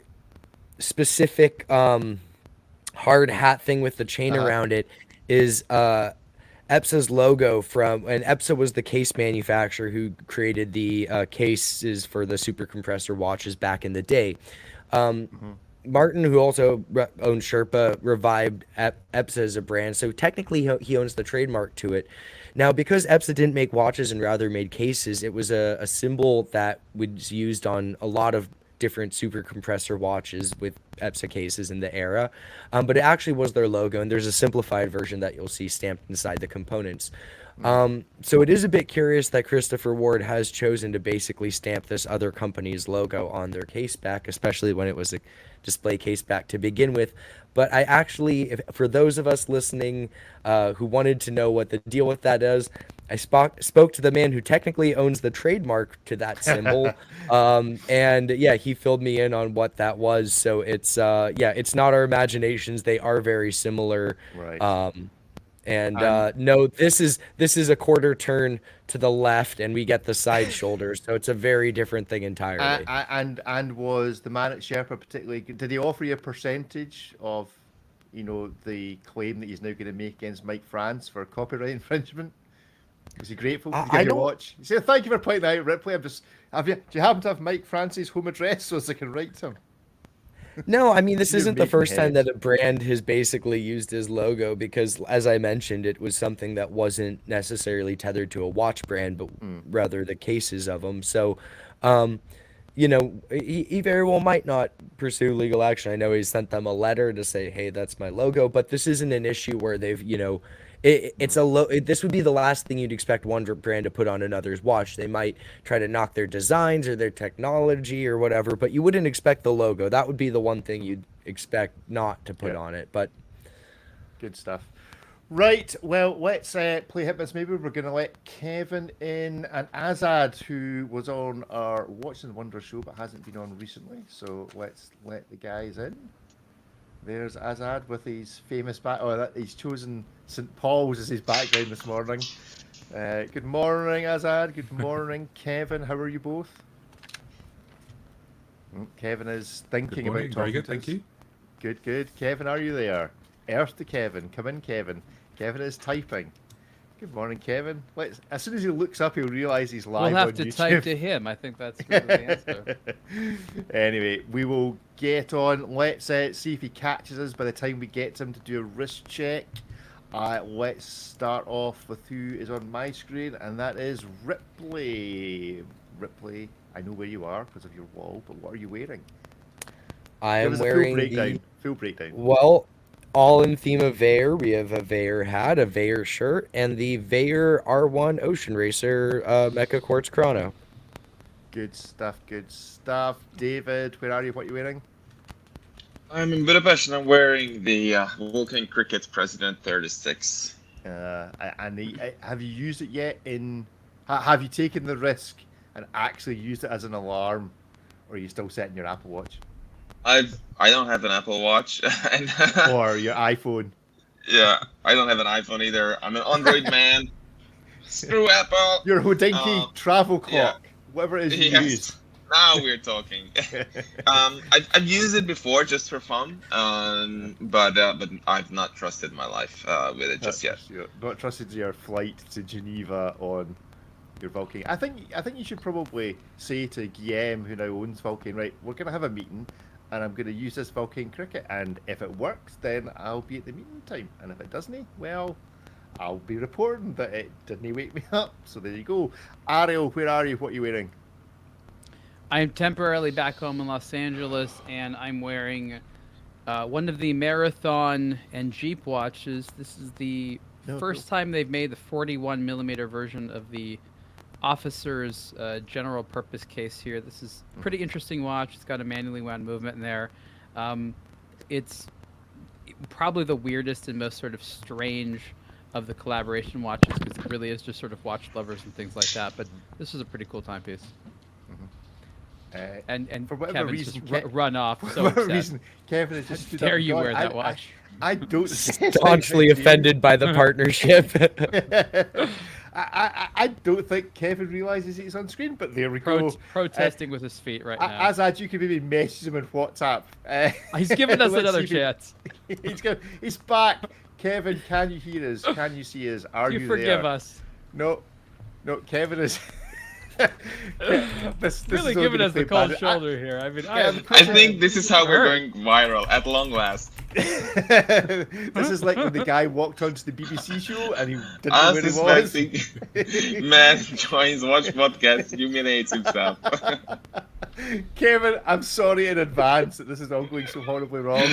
specific hard hat thing with the chain around it is EPSA's logo and EPSA was the case manufacturer who created the cases for the super compressor watches back in the day. Martin, who also owns Sherpa, revived EPSA as a brand, so technically he owns the trademark to it. Now, because EPSA didn't make watches and rather made cases, it was a symbol that was used on a lot of different super compressor watches with EPSA cases in the era, but it actually was their logo, and there's a simplified version that you'll see stamped inside the components. So it is a bit curious that Christopher Ward has chosen to basically stamp this other company's logo on their case back, especially when it was a display case back to begin with. But I actually, for those of us listening who wanted to know what the deal with that is, I spoke to the man who technically owns the trademark to that symbol, and yeah, he filled me in on what that was. So it's it's not our imaginations; they are very similar. Right. No, this is a quarter turn to the left, and we get the side shoulders, so it's a very different thing entirely. And was the man at Sherpa particularly? Did he offer you a percentage of, the claim that he's now going to make against Mike France for copyright infringement? Was he grateful? Did he give you a watch? He said, "Thank you for pointing that out, Ripley. Do you happen to have Mike France's home address so as I can write to him?" No, I mean, this You're isn't the making first time heads. that a brand has basically used his logo because, as I mentioned, it was something that wasn't necessarily tethered to a watch brand, but rather the cases of them. So, he very well might not pursue legal action. I know he sent them a letter to say, hey, that's my logo, but this isn't an issue where they've, this would be the last thing you'd expect one brand to put on another's watch. They might try to knock their designs or their technology or whatever, but you wouldn't expect the logo. That would be the one thing you'd expect not to put on it. But Good stuff. Right, well, let's play Hitman's. Maybe we're going to let Kevin in and Azad, who was on our Watching the Wonder show but hasn't been on recently. So let's let the guys in. There's Azad with his famous he's chosen St. Paul's as his background this morning. Good morning, Azad. Good morning, Kevin. How are you both? Kevin is thinking Good morning. about Very talking good, to thank us. you. Good, good. Kevin, are you there? Earth to Kevin. Come in, Kevin. Kevin is typing. Good morning, Kevin. As soon as he looks up, he'll realise he's live We'll have on to YouTube. type to him. I think that's really the answer. Anyway, we will get on. Let's see if he catches us by the time we get to him to do a wrist check. Let's start off with who is on my screen, and that is Ripley. Ripley, I know where you are because of your wall, but what are you wearing? I Give am us a wearing full breakdown. Well, all in theme of Veyer. We have a Veyer hat, a Veyer shirt, and the Veyer R1 Ocean Racer Mecha Quartz Chrono. Good stuff, good stuff. David, where are you? What are you wearing? I'm in Budapest and I'm wearing the Vulcan Cricket President 36. Have you used it yet? Have you taken the risk and actually used it as an alarm, or are you still setting your Apple Watch I don't have an Apple Watch. And, or your iPhone? yeah, I don't have an iPhone either. I'm an Android man. Screw Apple. Your Houdinki travel clock, yeah. whatever it is you Yes. use. Now we're talking. I've used it before just for fun, but I've not trusted my life with it just yet. Not trusted your flight to Geneva on your Vulcan. I think you should probably say to Guillaume, who now owns Vulcan, right, we're going to have a meeting, and I'm going to use this Vulcan Cricket, and if it works, then I'll be at the meeting time, and if it doesn't, well, I'll be reporting that it didn't wake me up. So there you go. Ariel, where are you? What are you wearing? I'm temporarily back home in Los Angeles, and I'm wearing one of the Marathon and Jeep watches. This is the first time they've made the 41mm version of the Officer's general purpose case here. This is a pretty interesting watch. It's got a manually wound movement in there. It's probably the weirdest and most sort of strange of the collaboration watches because it really is just sort of watch lovers and things like that. But this is a pretty cool timepiece. And for whatever Kevin's reason, just run off. For So whatever upset. reason, Kevin is just How dare you wear that watch? I don't Staunchly offended by the partnership. I don't think Kevin realizes he's on screen, but there we go. Protesting with his feet right now. Azad, you can maybe message him on WhatsApp. He's giving us let's another see if chance. He's back. Kevin, can you hear us? Can you see us? Are you forgive there? us? No, Kevin is. this Really is all giving gonna us the play cold bad. shoulder here. I mean, I think this is how we're hurt. going viral at long last. This is like when the guy walked onto the BBC show and he didn't know where he was. Unsuspecting man joins Watch Podcast, humiliates himself. Kevin, I'm sorry in advance that this is all going so horribly wrong.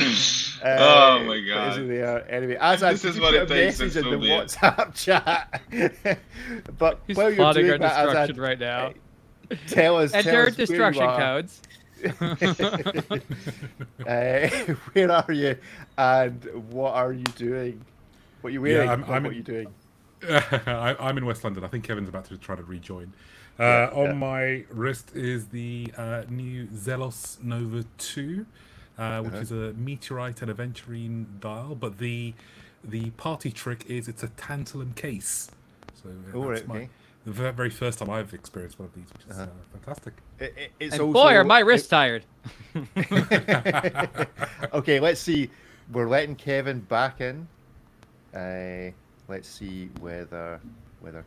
Oh my But God. isn't there? Anyway, as I This is you what put it a takes to message in the still be it. WhatsApp chat. But He's while you're plotting our doing that, destruction right now. tell us Enter where you destruction are. codes. Where are you, and what are you doing? What are you wearing? Yeah, What are you doing? I'm in West London. I think Kevin's about to try to rejoin. Yeah. On my wrist is the new Zelos Nova 2, which is a meteorite and aventurine dial. But the party trick is it's a tantalum case. So the very first time I've experienced one of these, which is fantastic. It's And also, boy, are my wrists tired. Okay, let's see. We're letting Kevin back in. Let's see whether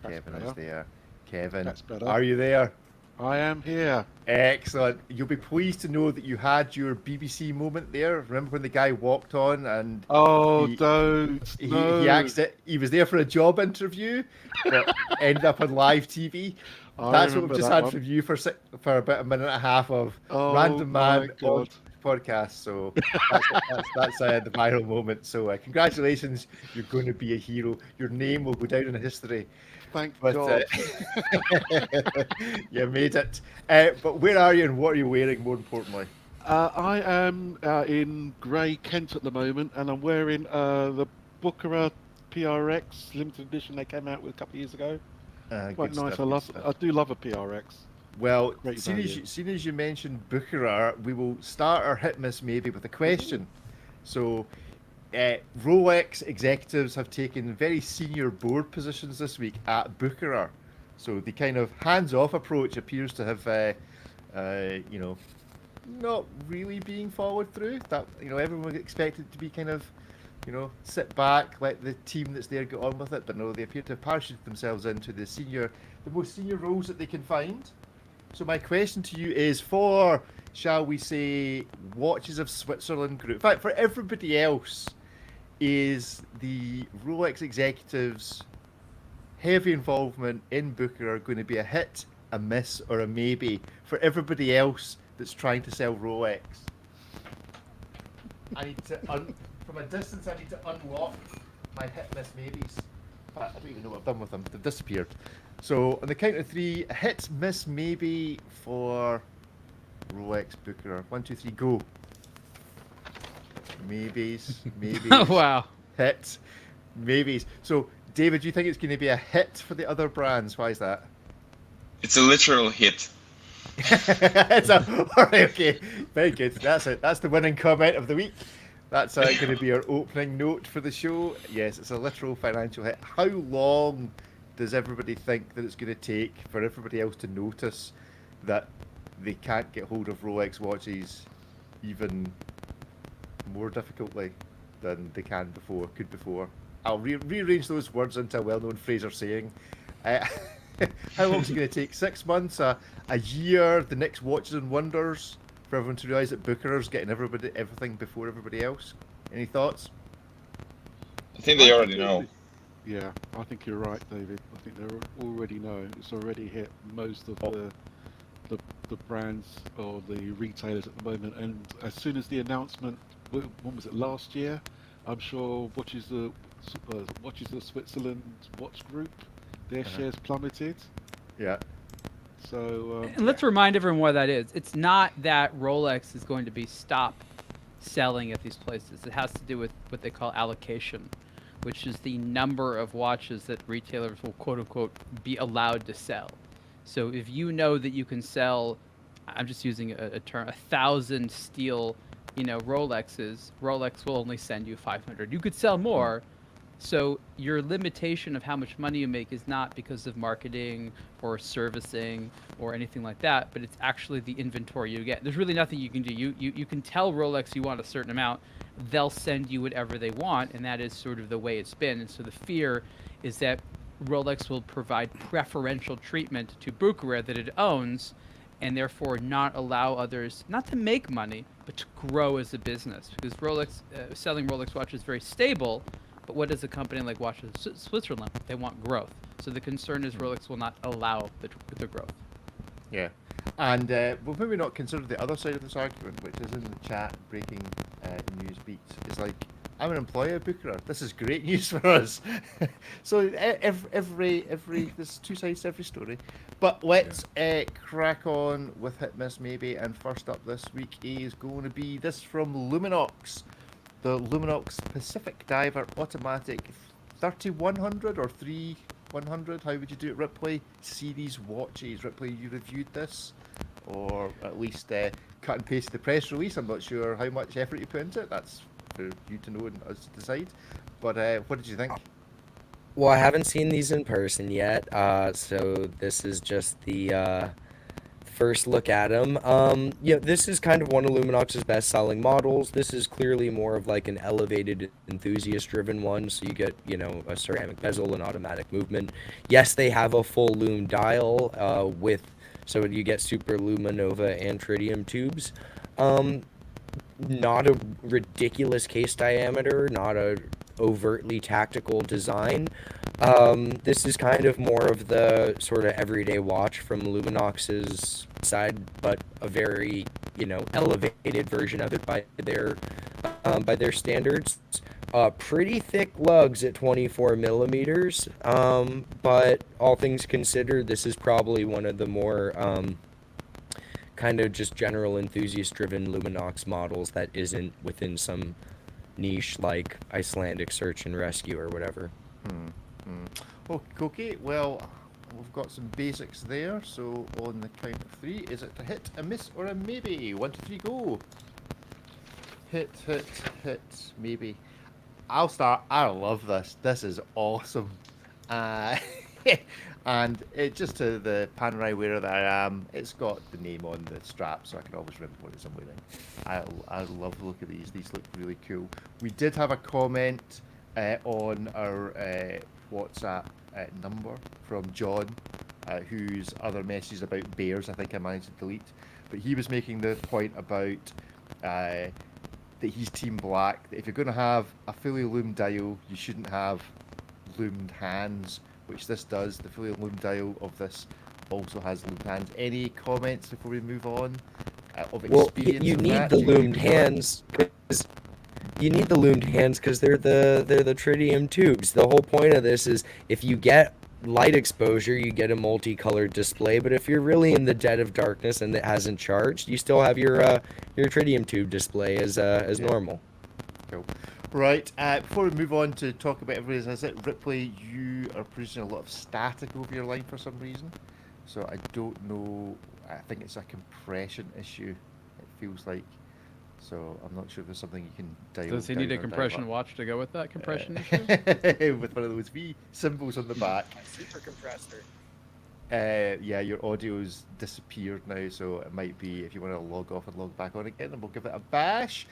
Kevin is there. Kevin, That's better. are you there? I am here. Excellent. You'll be pleased to know that you had your BBC moment there. Remember when the guy walked on and Oh, He- don't. No. he asked it. He was there for a job interview, but ended up on live TV. I That's what remember we've just that had one. from you for about a minute and a half of Oh, Random my Man God. podcast. So that's the viral moment. So congratulations, you're going to be a hero. Your name will go down in history. Thank But God. you made it. But where are you and what are you wearing? More importantly, I am in Grey, Kent at the moment, and I'm wearing the Booker PRX limited edition they came out with a couple of years ago. Quite good nice. stuff, good I stuff. do love a PRX. Well, Great soon value. as you mentioned Booker, we will start our hit miss maybe with a question. So, Rolex executives have taken very senior board positions this week at Booker. So the kind of hands-off approach appears to have, not really being followed through. That everyone was expected to be kind of, sit back, let the team that's there get on with it. But no, they appear to have parachuted themselves into the most senior roles that they can find. So my question to you is for, shall we say, Watches of Switzerland Group. In fact, for everybody else, is the Rolex executives' heavy involvement in Booker going to be a hit, a miss, or a maybe for everybody else that's trying to sell Rolex? I need to, from a distance, I need to unlock my hit, miss, maybes. In fact, I don't even know what I've done with them. They've disappeared. So on the count of three, hit, miss, maybe for Rolex Booker. 1, 2, 3, go. Maybes, maybes. Oh, wow. Hit, maybes. So, David, do you think it's going to be a hit for the other brands? Why is that? It's a literal hit. All right, okay. Very good. That's it. That's the winning comment of the week. That's going to be our opening note for the show. Yes, it's a literal financial hit. How long does everybody think that it's going to take for everybody else to notice that they can't get hold of Rolex watches even more difficultly than they could before? I'll rearrange those words into a well-known Fraser saying. How long is it going to take? 6 months? A year? The next Watches and Wonders for everyone to realise that Booker's getting everything before everybody else? Any thoughts? I think they already know. Yeah, I think you're right, David. I think they already know. It's already hit most of the brands or the retailers at the moment. And as soon as the announcement, when was it, last year? I'm sure Watches the Switzerland Watch Group, their shares plummeted. Yeah. So And let's remind everyone why that is. It's not that Rolex is going to stop selling at these places. It has to do with what they call allocation, which is the number of watches that retailers will quote unquote be allowed to sell. So if you know that you can sell, I'm just using a term, 1,000 steel, Rolexes, Rolex will only send you 500. You could sell more. So your limitation of how much money you make is not because of marketing or servicing or anything like that, but it's actually the inventory you get. There's really nothing you can do. You can tell Rolex you want a certain amount. They'll send you whatever they want, and that is sort of the way it's been. And so the fear is that Rolex will provide preferential treatment to Bucherer that it owns, and therefore not allow others not to make money, but to grow as a business. Because Rolex, selling Rolex watches is very stable, but what does a company like Watches Switzerland? They want growth. So the concern is Rolex will not allow the growth. Yeah. And we'll maybe not consider the other side of this argument, which is in the chat breaking news beats. It's like, I'm an employee of Bucherer. This is great news for us. So every there's two sides to every story. But let's crack on with Hit Miss Maybe. And first up this week is going to be this from Luminox. The Luminox Pacific Diver Automatic 3100 or 3100. How would you do it, Ripley? Series watches. Ripley, you reviewed this? Or at least cut and paste the press release. I'm not sure how much effort you put into it. That's for you to know and us to decide. But what did you think? Well, I haven't seen these in person yet, so this is just the first look at them. This is kind of one of Luminox's best-selling models. This is clearly more of like an elevated, enthusiast-driven one, so you get, a ceramic bezel and automatic movement. Yes, they have a full lume dial so you get super luminova and tritium tubes. Not a ridiculous case diameter, not a overtly tactical design. This is kind of more of the sort of everyday watch from Luminox's side, but a very, elevated version of it by their standards. Pretty thick lugs at 24 millimeters, but all things considered, this is probably one of the more kind of just general enthusiast-driven Luminox models that isn't within some niche like Icelandic search and rescue or whatever. Okay, well, we've got some basics there. So on the count of three, is it a hit, a miss, or a maybe? 1, 2, 3, go. Hit, maybe. I'll start. I love this. This is awesome. And it just to the Panerai wearer that I am, it's got the name on the strap, so I can always remember what it's I'm wearing. I love the look of these. These look really cool. We did have a comment on our WhatsApp number from John, whose other message about bears I think I managed to delete. But he was making the point about that he's team black. That if you're going to have a fully loomed dial, you shouldn't have loomed hands, which this does. The fully loomed dial of this also has loomed hands. Any comments before we move on? Of experience you of need that? the loomed hands because they're the tritium tubes. The whole point of this is if you get light exposure, you get a multicolored display. But if you're really in the dead of darkness and it hasn't charged, you still have your tritium tube display as normal. Cool. Right, before we move on to talk about everybody's, is it Ripley, you are producing a lot of static over your line for some reason. So I don't know, I think it's a compression issue, it feels like. So I'm not sure if there's something you can dial. Does he need a compression watch to go with that compression issue? With one of those wee symbols on the back. Super compressor. Yeah, your audio's disappeared now, so it might be if you want to log off and log back on again, and we'll give it a bash.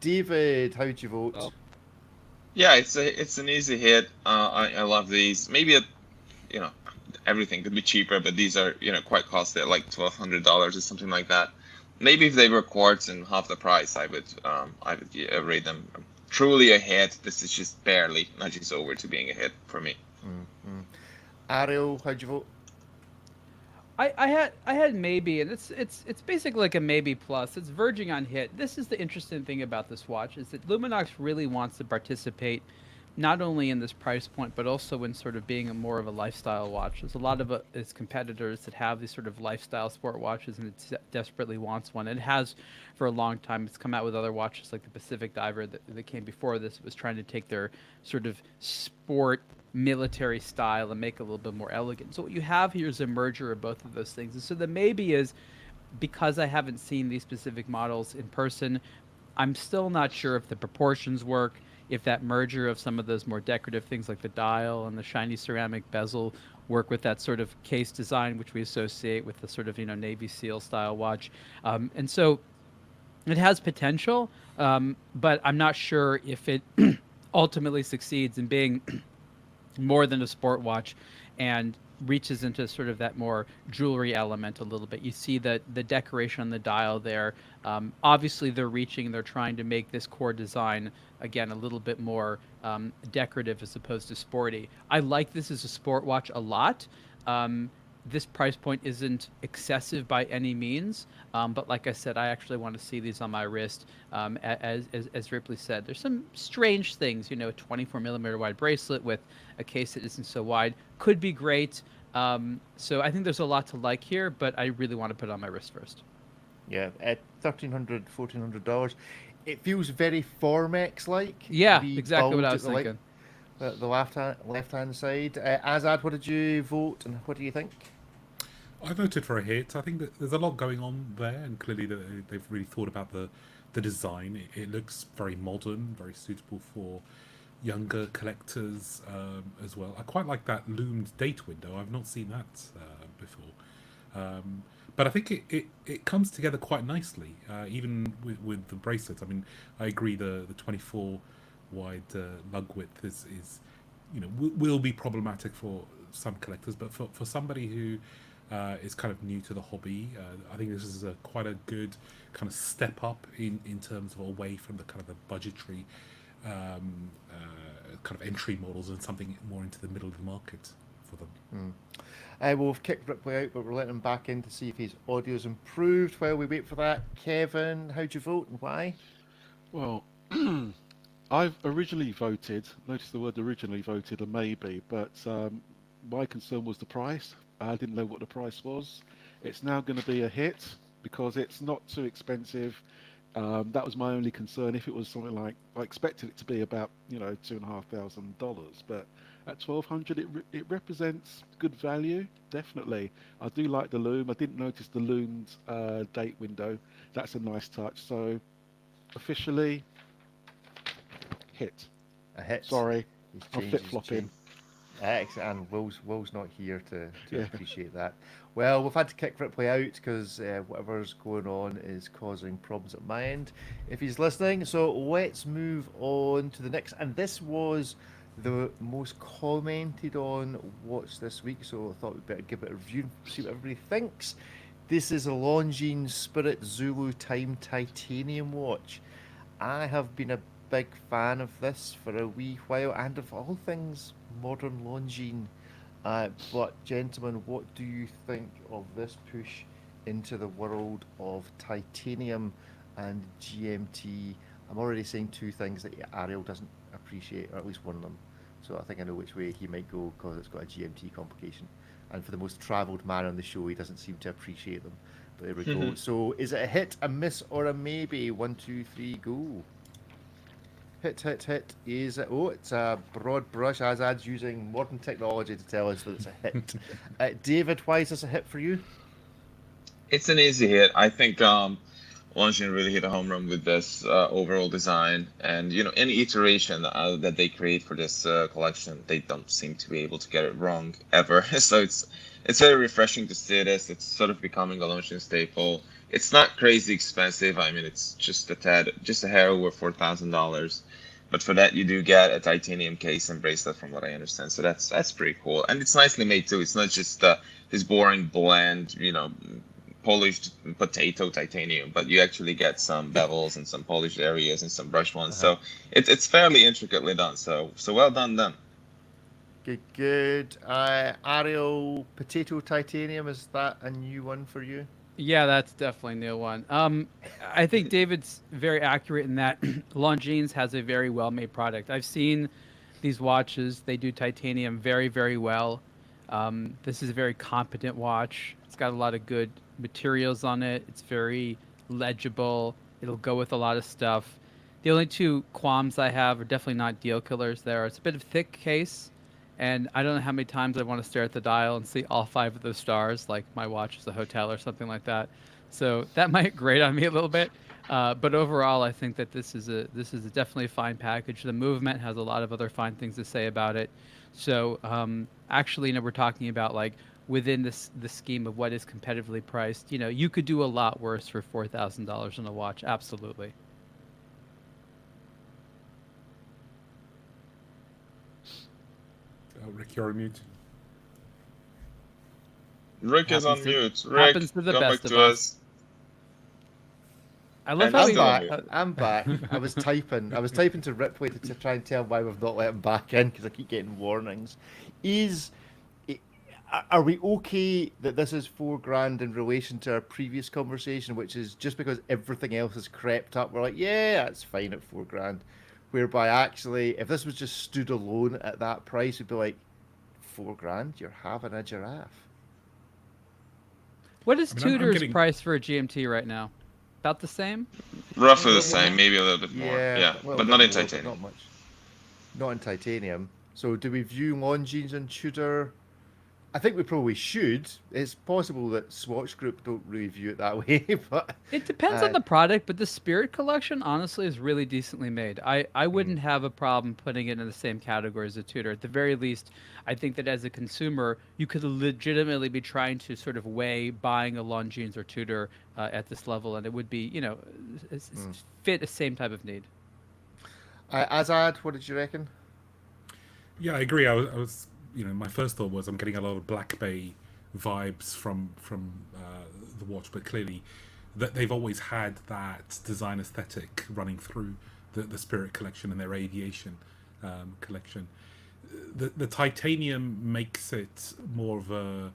David, how'd you vote? Oh. Yeah, it's an easy hit. I love these. Maybe everything could be cheaper, but these are quite costly, like $1,200 or something like that. Maybe if they were quartz and half the price, I would rate them truly a hit. This is just barely nudges over to being a hit for me. Mm-hmm. Ariel, how'd you vote? I had maybe, and it's basically like a maybe plus. It's verging on hit. This is the interesting thing about this watch is that Luminox really wants to participate not only in this price point, but also in sort of being more of a lifestyle watch. There's a lot of its competitors that have these sort of lifestyle sport watches, and it desperately wants one. It has for a long time. It's come out with other watches like the Pacific Diver that came before this. It was trying to take their sort of sport military style and make it a little bit more elegant. So what you have here is a merger of both of those things. And so the maybe is, because I haven't seen these specific models in person, I'm still not sure if the proportions work, if that merger of some of those more decorative things like the dial and the shiny ceramic bezel work with that sort of case design, which we associate with the sort of, Navy SEAL style watch. And so it has potential, but I'm not sure if it ultimately succeeds in being more than a sport watch, and reaches into sort of that more jewelry element a little bit. You see the decoration on the dial there. Obviously, they're trying to make this core design again a little bit more decorative as opposed to sporty. I like this as a sport watch a lot. This price point isn't excessive by any means, but like I said, I actually want to see these on my wrist. As Ripley said, there's some strange things. A 24 millimeter wide bracelet with a case that isn't so wide could be great. So I think there's a lot to like here, but I really want to put it on my wrist first. Yeah, at $1,300, $1,400, it feels very Formex like. Yeah, The exactly what I bulge was at the thinking. The left hand side. Azad, what did you vote, and what do you think? I voted for a hit. I think that there's a lot going on there, and clearly they've really thought about the design. It looks very modern, very suitable for younger collectors as well. I quite like that loomed date window. I've not seen that before. But I think it comes together quite nicely, even with the bracelets. I mean, I agree the 24 wide lug width is will be problematic for some collectors, but for somebody who is kind of new to the hobby, I think this is quite a good kind of step up in terms of away from the kind of the budgetary kind of entry models and something more into the middle of the market for them. We've kicked Ripley out, but we're letting him back in to see if his audio's improved while we wait for that. Kevin, how'd you vote and why? Well, I've originally voted, notice the word originally voted a maybe, but my concern was the price. I didn't know what the price was. It's now going to be a hit because it's not too expensive. That was my only concern. If it was something like, I expected it to be about, $2,500, but at $1,200, it represents good value, definitely. I do like the loom. I didn't notice the loomed date window. That's a nice touch. So officially, hit. A hit. Sorry, He's I'm changed, flip-flopping. Excellent. And Will's not here to Yeah. appreciate that. Well, we've had to kick Ripley out because whatever's going on is causing problems at my end, if he's listening. So let's move on to the next. And this was the most commented on watch this week, so I thought we'd better give it a review and see what everybody thinks. This is a Longines Spirit Zulu Time Titanium watch. I have been a big fan of this for a wee while, and of all things modern Longines. But gentlemen, what do you think of this push into the world of titanium and GMT? I'm already saying two things that Ariel doesn't appreciate, or at least one of them. So I think I know which way he might go because it's got a GMT complication. And for the most travelled man on the show, he doesn't seem to appreciate them. But there we go. So is it a hit, a miss, or a maybe? 1, 2, 3, go. Hit. Is it? Oh, it's a broad brush. Azad's using modern technology to tell us that it's a hit. David, why is this a hit for you? It's an easy hit. I think Longines really hit a home run with this overall design, and any iteration that they create for this collection, they don't seem to be able to get it wrong ever. So it's very refreshing to see this. It's sort of becoming a Longines staple. It's not crazy expensive. I mean, it's just a hair over $4,000. But for that, you do get a titanium case and bracelet, from what I understand. So that's pretty cool, and it's nicely made too. It's not just this boring, bland, polished potato titanium, but you actually get some bevels and some polished areas and some brushed ones. So it's fairly intricately done. So well done them. Good. Ariel, potato titanium, is that a new one for you? Yeah, that's definitely a new one. I think David's very accurate in that Longines has a very well-made product. I've seen these watches. They do titanium very, very well. This is a very competent watch. It's got a lot of good materials on it. It's very legible. It'll go with a lot of stuff. The only two qualms I have are definitely not deal killers there. It's a bit of thick case, and I don't know how many times I want to stare at the dial and see all 5 of those stars, like my watch is a hotel or something like that. So that might grate on me a little bit. But overall, I think that this is definitely a fine package. The movement has a lot of other fine things to say about it. So actually, we're talking about like within the scheme of what is competitively priced. You could do a lot worse for $4,000 on a watch. Absolutely. Rick, you're on mute. Rick is on Happens to- mute. Rick, happens to the come best back of to us. us. I love And how I'm we. still on back. mute. I'm back. I was typing. I was typing to Ripley to try and tell him why we've not let him back in because I keep getting warnings. Is are we okay that this is $4,000 in relation to our previous conversation, which is just because everything else has crept up? We're like, yeah, that's fine at $4,000. Whereby actually, if this was just stood alone at that price, we'd be like, $4,000, you're having a giraffe. What is I mean, I'm Tudor's getting- price for a GMT right now? About the same? Roughly the Yeah. same, maybe a little bit more. Yeah, a little but bit not in more, titanium. not much. Not in titanium. So do we view Longines and Tudor? I think we probably should. It's possible that Swatch Group don't really view it that way, but It depends on the product, but the Spirit collection honestly is really decently made. I wouldn't have a problem putting it in the same category as a Tudor. At the very least, I think that as a consumer, you could legitimately be trying to sort of weigh buying a Longines or Tudor at this level, and it would be, fit the same type of need. Azad, what did you reckon? Yeah, I agree. I was my first thought was I'm getting a lot of Black Bay vibes from the watch, but clearly that they've always had that design aesthetic running through the Spirit collection and their aviation collection. The titanium makes it more of a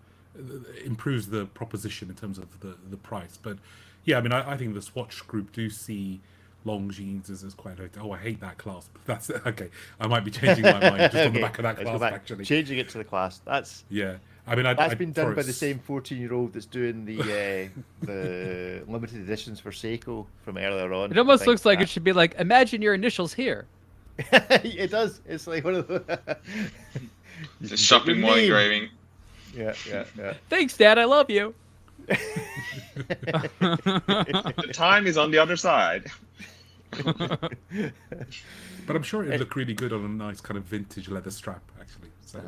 improves the proposition in terms of the price. But yeah, I mean, I think the Swatch Group do see Longines as quite I hate that clasp. That's okay. I might be changing my mind just on the back of that let's go clasp. back. Actually, Changing it to the class. That's yeah. I mean, that's I'd been done throw by it the same 14-year-old that's doing the limited editions for Seiko from earlier on. It almost I think looks like it should be like, imagine your initials here. it does. It's like one of the It's a shopping mall engraving. Yeah. Thanks, Dad. I love you. The time is on the other side. But I'm sure it'd look really good on a nice kind of vintage leather strap, actually. So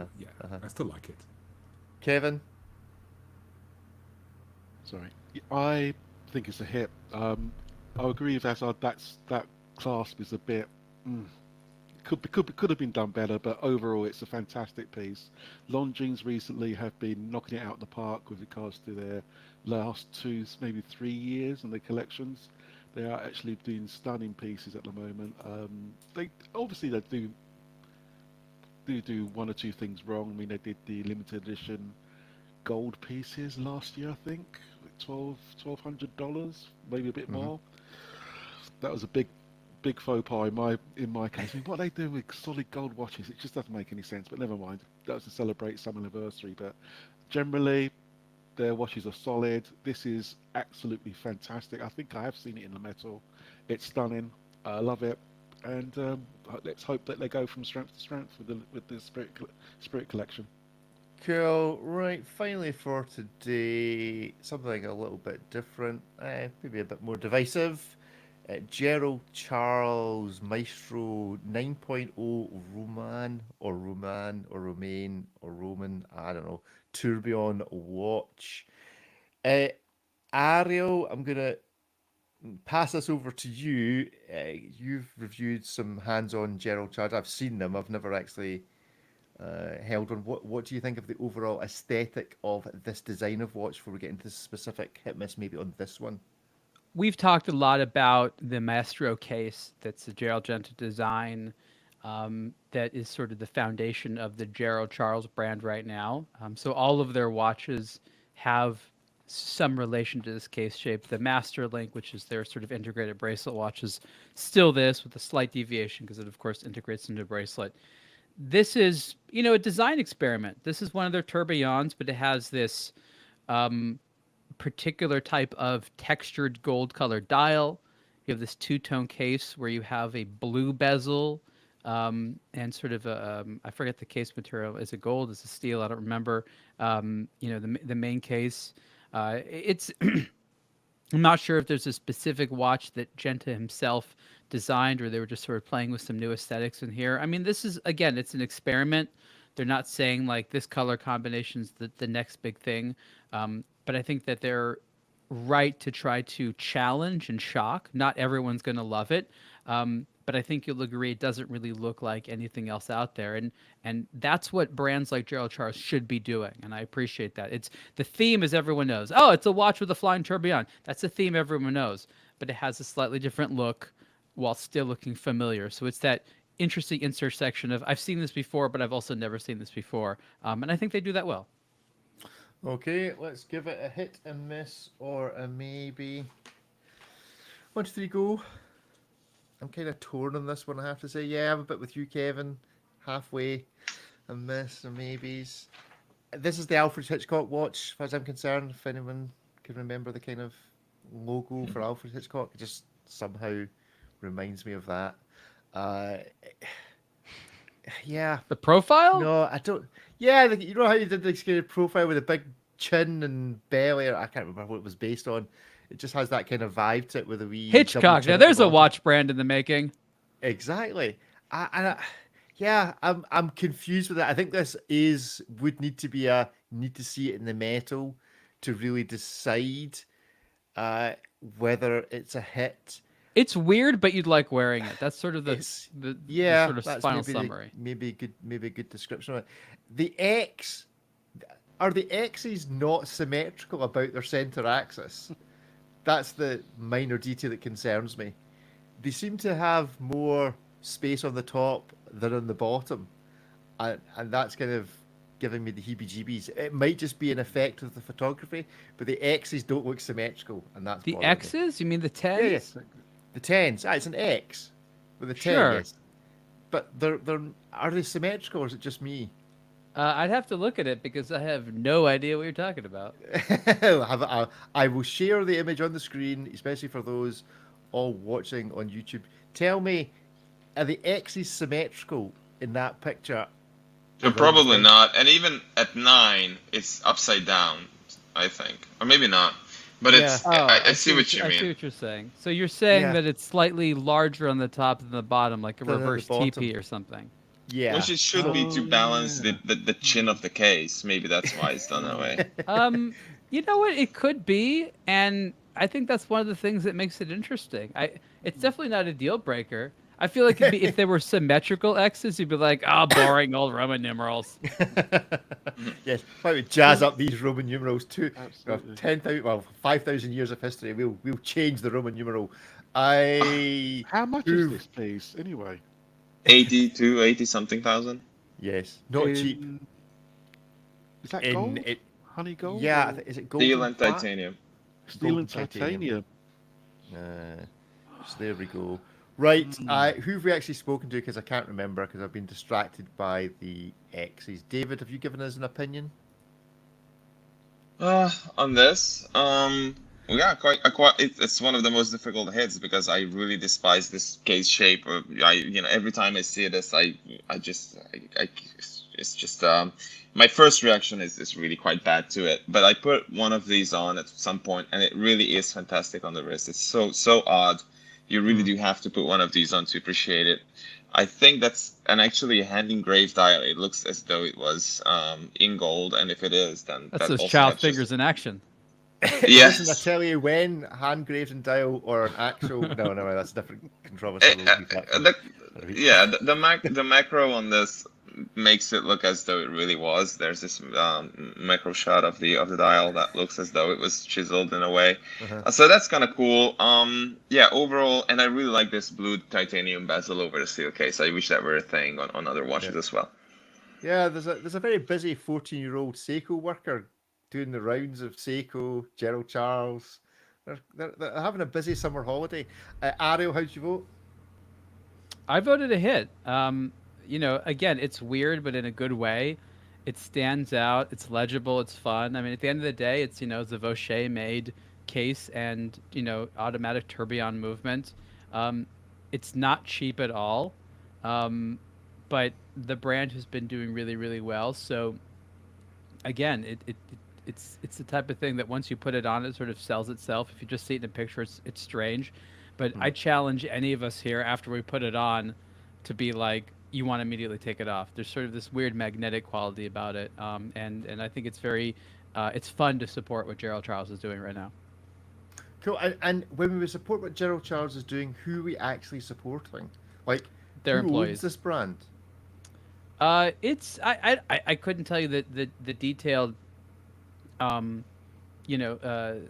I still like it. Kevin? Sorry. I think it's a hit. I agree with Azad. That clasp is a bit. Could have been done better, but overall it's a fantastic piece. Longines recently have been knocking it out of the park with regards to their last 2, maybe 3 years in their collections. They are actually doing stunning pieces at the moment. They do one or two things wrong. I mean, they did the limited edition gold pieces last year, I think, $1,200, maybe a bit more. That was a big faux pas in my case. I mean, what they do with solid gold watches, it just doesn't make any sense. But never mind. That was to celebrate some anniversary. But generally, their watches are solid. This is absolutely fantastic. I think I have seen it in the metal. It's stunning. I love it. And let's hope that they go from strength to strength with the Spirit collection. Cool. Right, finally for today, something a little bit different, maybe a bit more divisive. Gerald Charles Maestro 9.0 Roman, I don't know, tourbillon watch. Ariel, I'm going to pass this over to you. You've reviewed some hands-on Gerald Charles. I've seen them. I've never actually held one. What do you think of the overall aesthetic of this design of watch before we get into specific hit miss maybe on this one? We've talked a lot about the Maestro case. That's the Gerald Genta design. That is sort of the foundation of the Gerald Charles brand right now. So all of their watches have some relation to this case shape. The Master Link, which is their sort of integrated bracelet watch, is still this with a slight deviation because it, of course, integrates into a bracelet. This is, a design experiment. This is one of their tourbillons, but it has this particular type of textured gold colored dial. You have this two-tone case where you have a blue bezel and sort of I forget the case material. Is it gold? Is it steel? I don't remember. The main case. It's I'm not sure if there's a specific watch that Genta himself designed or they were just sort of playing with some new aesthetics in here. I mean, this is, again, it's an experiment. They're not saying like this color combination's the next big thing. But I think that they're right to try to challenge and shock. Not everyone's going to love it. but I think you'll agree it doesn't really look like anything else out there. And that's what brands like Gerald Charles should be doing. And I appreciate that. It's the theme, as everyone knows. Oh, it's a watch with a flying tourbillon. That's a theme everyone knows, but it has a slightly different look while still looking familiar. So it's that interesting intersection of I've seen this before, but I've also never seen this before. And I think they do that well. Okay, let's give it a hit, a miss, or a maybe. 1, 2, 3, go. I'm kind of torn on this one, I have to say. Yeah, I'm a bit with you, Kevin. Halfway, a miss, a maybes. This is the Alfred Hitchcock watch, as far as I'm concerned. If anyone can remember the kind of logo for Alfred Hitchcock, it just somehow reminds me of that. Yeah. The profile? No, I don't. Yeah, you know how you did the scary profile with a big chin and belly? Or I can't remember what it was based on. It just has that kind of vibe to it with a wee double Hitchcock. chin Now at the there's a bottom. watch brand in the making. Exactly. Yeah, I'm confused with it. I think this would need to be need to see it in the metal to really decide whether it's a hit. It's weird, but you'd like wearing it. That's sort of the sort of That's final maybe summary. maybe a good description of it. The X are the X's not symmetrical about their center axis? That's the minor detail that concerns me. They seem to have more space on the top than on the bottom, and that's kind of giving me the heebie-jeebies. It might just be an effect of the photography, but the X's don't look symmetrical, and that's The bothering me. X's? You mean the 10s? Yeah, yes. The 10s. It's an X with a 10. Sure. Yes. But they're are they symmetrical, or is it just me? I'd have to look at it because I have no idea what you're talking about. I will share the image on the screen, especially for those all watching on YouTube. Tell me, are the X's symmetrical in that picture? They're probably not. And even at 9, it's upside down, I think. Or maybe not. But it's. Oh, I see what you I see mean. what you're saying. So you're saying Yeah. that it's slightly larger on the top than the bottom, like a Than at the reverse bottom. TP or something. Yeah. Which it should be to balance yeah. the chin of the case. Maybe that's why it's done that way. You know what? It could be, and I think that's one of the things that makes it interesting. It's definitely not a deal breaker. I feel like if there were symmetrical X's, you'd be like, oh, boring old Roman numerals. Yes, if I would jazz up these Roman numerals to Absolutely. 10,000, 5,000 years of history, we'll change the Roman numeral. I How much is this, please? Anyway, 80 to 80 something thousand. yes, not cheap. Is that In gold? it, Honey gold? yeah, or is it gold? Steel and titanium. steel gold and titanium. So there we go. Right, who have we actually spoken to? Because I can't remember because I've been distracted by the X's. David, have you given us an opinion? On this, yeah, it's one of the most difficult hits because I really despise this case shape. Every time I see this, it's just my first reaction is really quite bad to it. But I put one of these on at some point, and it really is fantastic on the wrist. It's so odd. You really do have to put one of these on to appreciate it. I think that's actually a hand engraved dial. It looks as though it was in gold, and if it is, then That's that those also child matches. fingers in action. Yes. Listen, I tell you, when hand graved and dial or an actual no, that's a different controversy. The macro on this makes it look as though it really was. There's this macro shot of the dial that looks as though it was chiseled in a way. So that's kind of cool. Overall, and I really like this blue titanium bezel over the steel case. I wish that were a thing on other watches as well. Yeah, there's a very busy 14-year-old Seiko worker doing the rounds of Seiko, Gerald Charles. They're having a busy summer holiday. Ariel, how'd you vote? I voted a hit. Again, it's weird, but in a good way. It stands out. It's legible. It's fun. I mean, at the end of the day, it's a Vaucher made case and automatic tourbillon movement. It's not cheap at all, but the brand has been doing really, really well. So, again, it's the type of thing that once you put it on, it sort of sells itself. If you just see it in a picture, it's strange. But I challenge any of us here after we put it on to be like, you want to immediately take it off. There's sort of this weird magnetic quality about it, and I think it's very, it's fun to support what Gerald Charles is doing right now. Cool. And when we support what Gerald Charles is doing, who are we actually supporting? Like, Their who employees. owns this brand? It's I couldn't tell you the detailed, you know,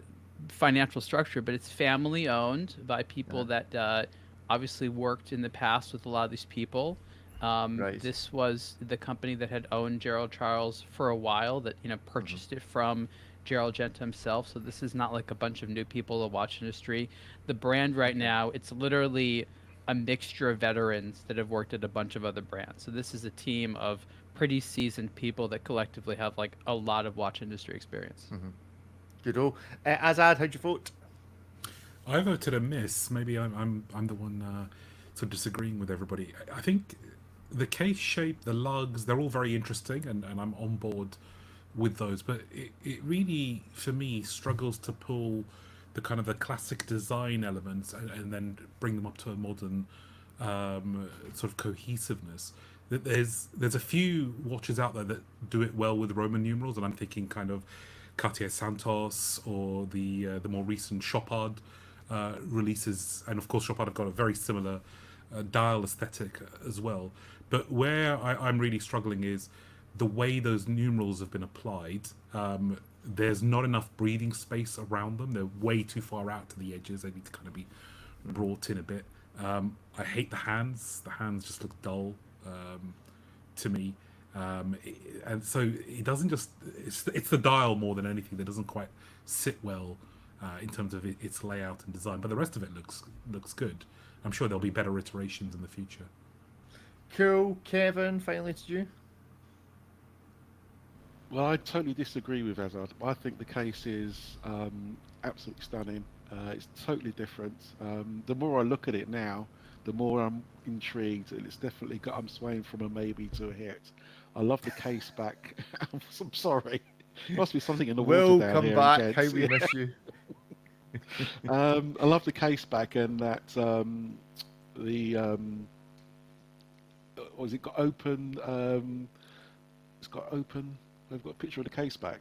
financial structure, but it's family owned by people that obviously worked in the past with a lot of these people. Right. This was the company that had owned Gerald Charles for a while, that purchased it from Gerald Genta himself. So this is not like a bunch of new people in the watch industry. The brand right now, it's literally a mixture of veterans that have worked at a bunch of other brands. So this is a team of pretty seasoned people that collectively have like a lot of watch industry experience. Good. Azad, how'd you vote? I voted a miss. Maybe I'm the one sort of disagreeing with everybody. I think the case shape, the lugs, they're all very interesting, and I'm on board with those. But it really, for me, struggles to pull the kind of the classic design elements and then bring them up to a modern sort of cohesiveness. There's a few watches out there that do it well with Roman numerals, and I'm thinking kind of Cartier Santos or the more recent Chopard releases, and of course Chopard have got a very similar dial aesthetic as well. But where I'm really struggling is the way those numerals have been applied. There's not enough breathing space around them. They're way too far out to the edges. They need to kind of be brought in a bit. I hate the hands. The hands just look dull to me. And so it doesn't just... It's the dial more than anything that doesn't quite sit well in terms of its layout and design. But the rest of it looks good. I'm sure there'll be better iterations in the future. Cool. Kevin, finally to you. Well, I totally disagree with Azad. I think the case is absolutely stunning. It's totally different. The more I look at it now, the more I'm intrigued. It's definitely I'm swaying from a maybe to a hit. I love the case back. I'm sorry. There must be something in the water down Welcome here. back. How we miss you. I love the case back, and that was it got open? It's got open. We've got a picture of the case back.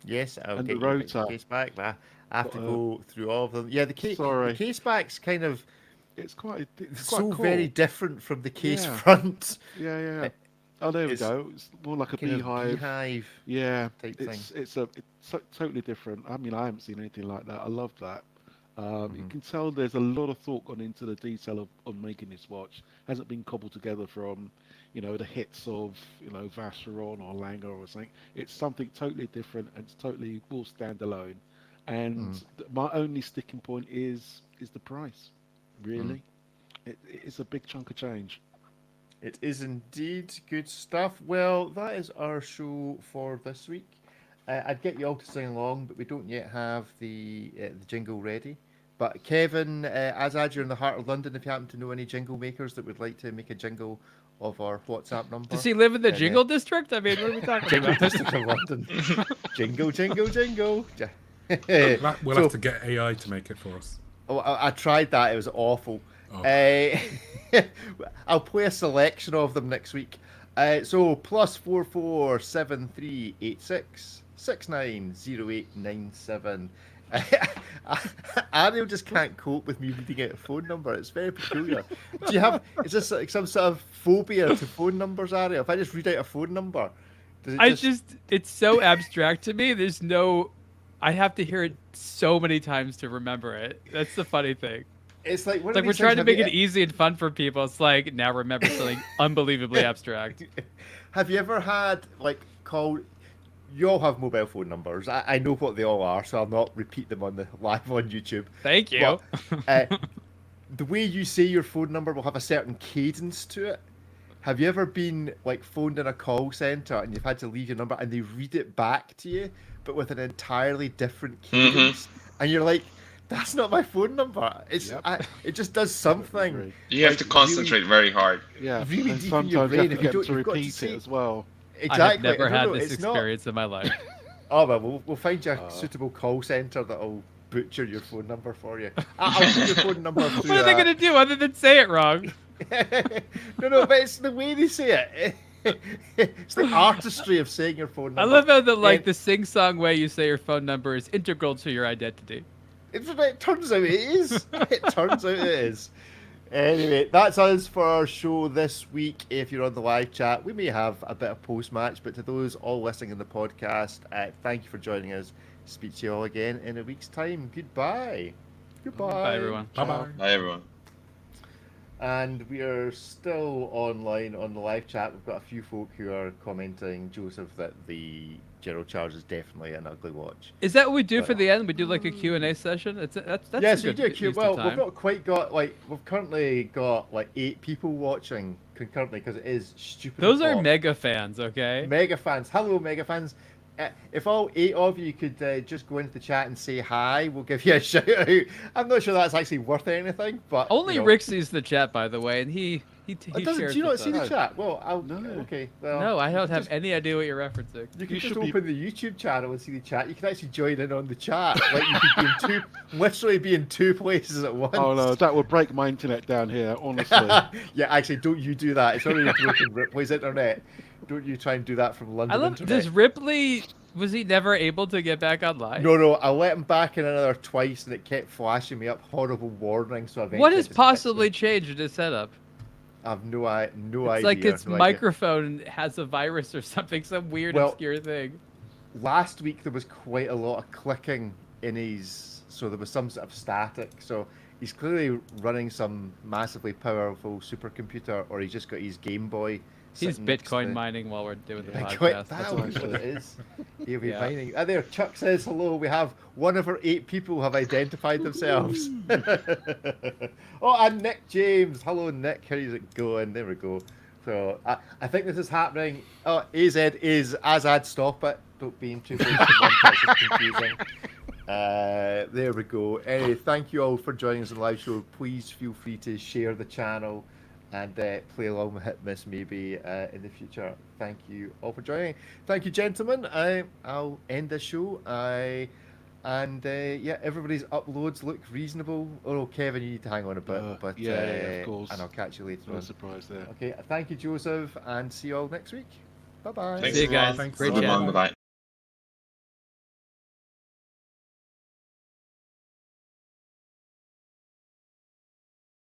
Yes, I'll And get the you rotor. case back. I have to go through all of them. Yeah, the Sorry. case back's kind of It's quite so cool. very different from the case Yeah. front. Yeah. Oh, there we It's go. It's more like a Kind of beehive. beehive Yeah, type it's thing. it's totally different. I mean, I haven't seen anything like that. I love that. You Mm-hmm. can tell there's a lot of thought gone into the detail of making this watch. Hasn't been cobbled together from, the hits of, Vacheron or Lange or something. It's something totally different, and it's totally will stand alone. And my only sticking point is the price. Really, it's a big chunk of change. It is indeed good stuff. Well, that is our show for this week. I'd get you all to sing along, but we don't yet have the jingle ready. But Kevin, Azad, you're in the heart of London. If you happen to know any jingle makers that would like to make a jingle of our WhatsApp number. Does he live in the then, jingle district? I mean, what are we talking Jingle about? District of London. Jingle, jingle, jingle. We'll So- have to get AI to make it for us. Oh, I tried that. It was awful. Oh. I'll play a selection of them next week. So +44 7386 690897. Ariel just can't cope with me reading out a phone number. It's very peculiar. Is this like some sort of phobia to phone numbers, Ariel? If I just read out a phone number, does it It's so abstract to me. I have to hear it so many times to remember it. That's the funny thing. It's like It's like we're trying to make it easy and fun for people. It's like, now remember something unbelievably abstract. Have you ever had call? You all have mobile phone numbers. I know what they all are, so I'll not repeat them on the live on YouTube. Thank you. But, the way you say your phone number will have a certain cadence to it. Have you ever been phoned in a call center and you've had to leave your number and they read it back to you, but with an entirely different cadence, and you're like, "That's not my phone number." It just does something. You have to concentrate very hard. Yeah, Really and deep in your sometimes you brain. have to If get you them to you've got to repeat see- it as well. Exactly. I have never I don't had know, this it's not- experience in my life. Oh well, we'll find you a suitable call center that'll butcher your phone number for you. I'll give your phone number through. What are they going to do other than say it wrong? No, but it's the way they say it. It's the artistry of saying your phone number. I love how Yeah. the sing-song way you say your phone number is integral to your identity. It turns out it is. It turns out it is. Anyway, that's us for our show this week. If you're on the live chat, we may have a bit of post-match, but to those all listening in the podcast, thank you for joining us. Speak to you all again in a week's time. Goodbye. Goodbye. Bye, everyone. Bye-bye. Bye, everyone. And we are still online on the live chat. We've got a few folk who are commenting, Joseph, that the general charge is definitely an ugly watch. Is that what we do for the end? We do like a Q&A session? That's Yes, a we good do. use of Well, time. we've not quite got we've currently got 8 people watching concurrently because it is stupid. Those are o'clock. mega fans, okay? Mega fans. Hello, mega fans. If all 8 of you could just go into the chat and say hi, we'll give you a shout out. I'm not sure that's actually worth anything, but Only you know. Rick sees the chat, by the way, and he Doesn't, shares do you not with see us. the chat? Well, I'll. No. Okay. Well, No, I don't you have just- any idea what you're referencing. You can You just should be- open the YouTube channel and see the chat. You can actually join in on the chat. Like you could be in literally be in 2 places at once. Oh no, that would break my internet down here, honestly. Yeah, actually, don't you do that. It's already broken Ripley's internet. Don't you try and do that from I London love. internet. Does Ripley? Was he never able to get back online? No, I let him back in another twice, and it kept flashing me up horrible warnings. So eventually What I has just possibly fixed it. changed in his setup? I've no idea. It's like its no idea. microphone has a virus or something, some weird Well, obscure thing. Last week there was quite a lot of clicking in his, so there was some sort of static. So he's clearly running some massively powerful supercomputer, or he's just got his Game Boy. He's sitting next to Bitcoin the- mining while we're doing the Bitcoin, podcast. that would be what it is. He'll be Yeah. mining. There, Chuck says hello. We have 1 of our 8 people have identified themselves. Oh, and Nick James. Hello, Nick. How's it going? There we go. So I think this is happening. Oh, AZ is Azad. Stop it. Don't be in 2 places at once. That's just confusing. There we go. Anyway, thank you all for joining us on the live show. Please feel free to share the channel and play along with Hit Miss maybe in the future. Thank you all for joining. Thank you, gentlemen. I'll end the show. Yeah, everybody's uploads look reasonable. Oh, Kevin, you need to hang on a bit. But yeah, of course. And I'll catch you later No on. surprise there. Okay, thank you, Joseph, and see you all next week. Bye bye. Thanks, See you guys. Thanks. Great Bye-bye. chat. Bye-bye.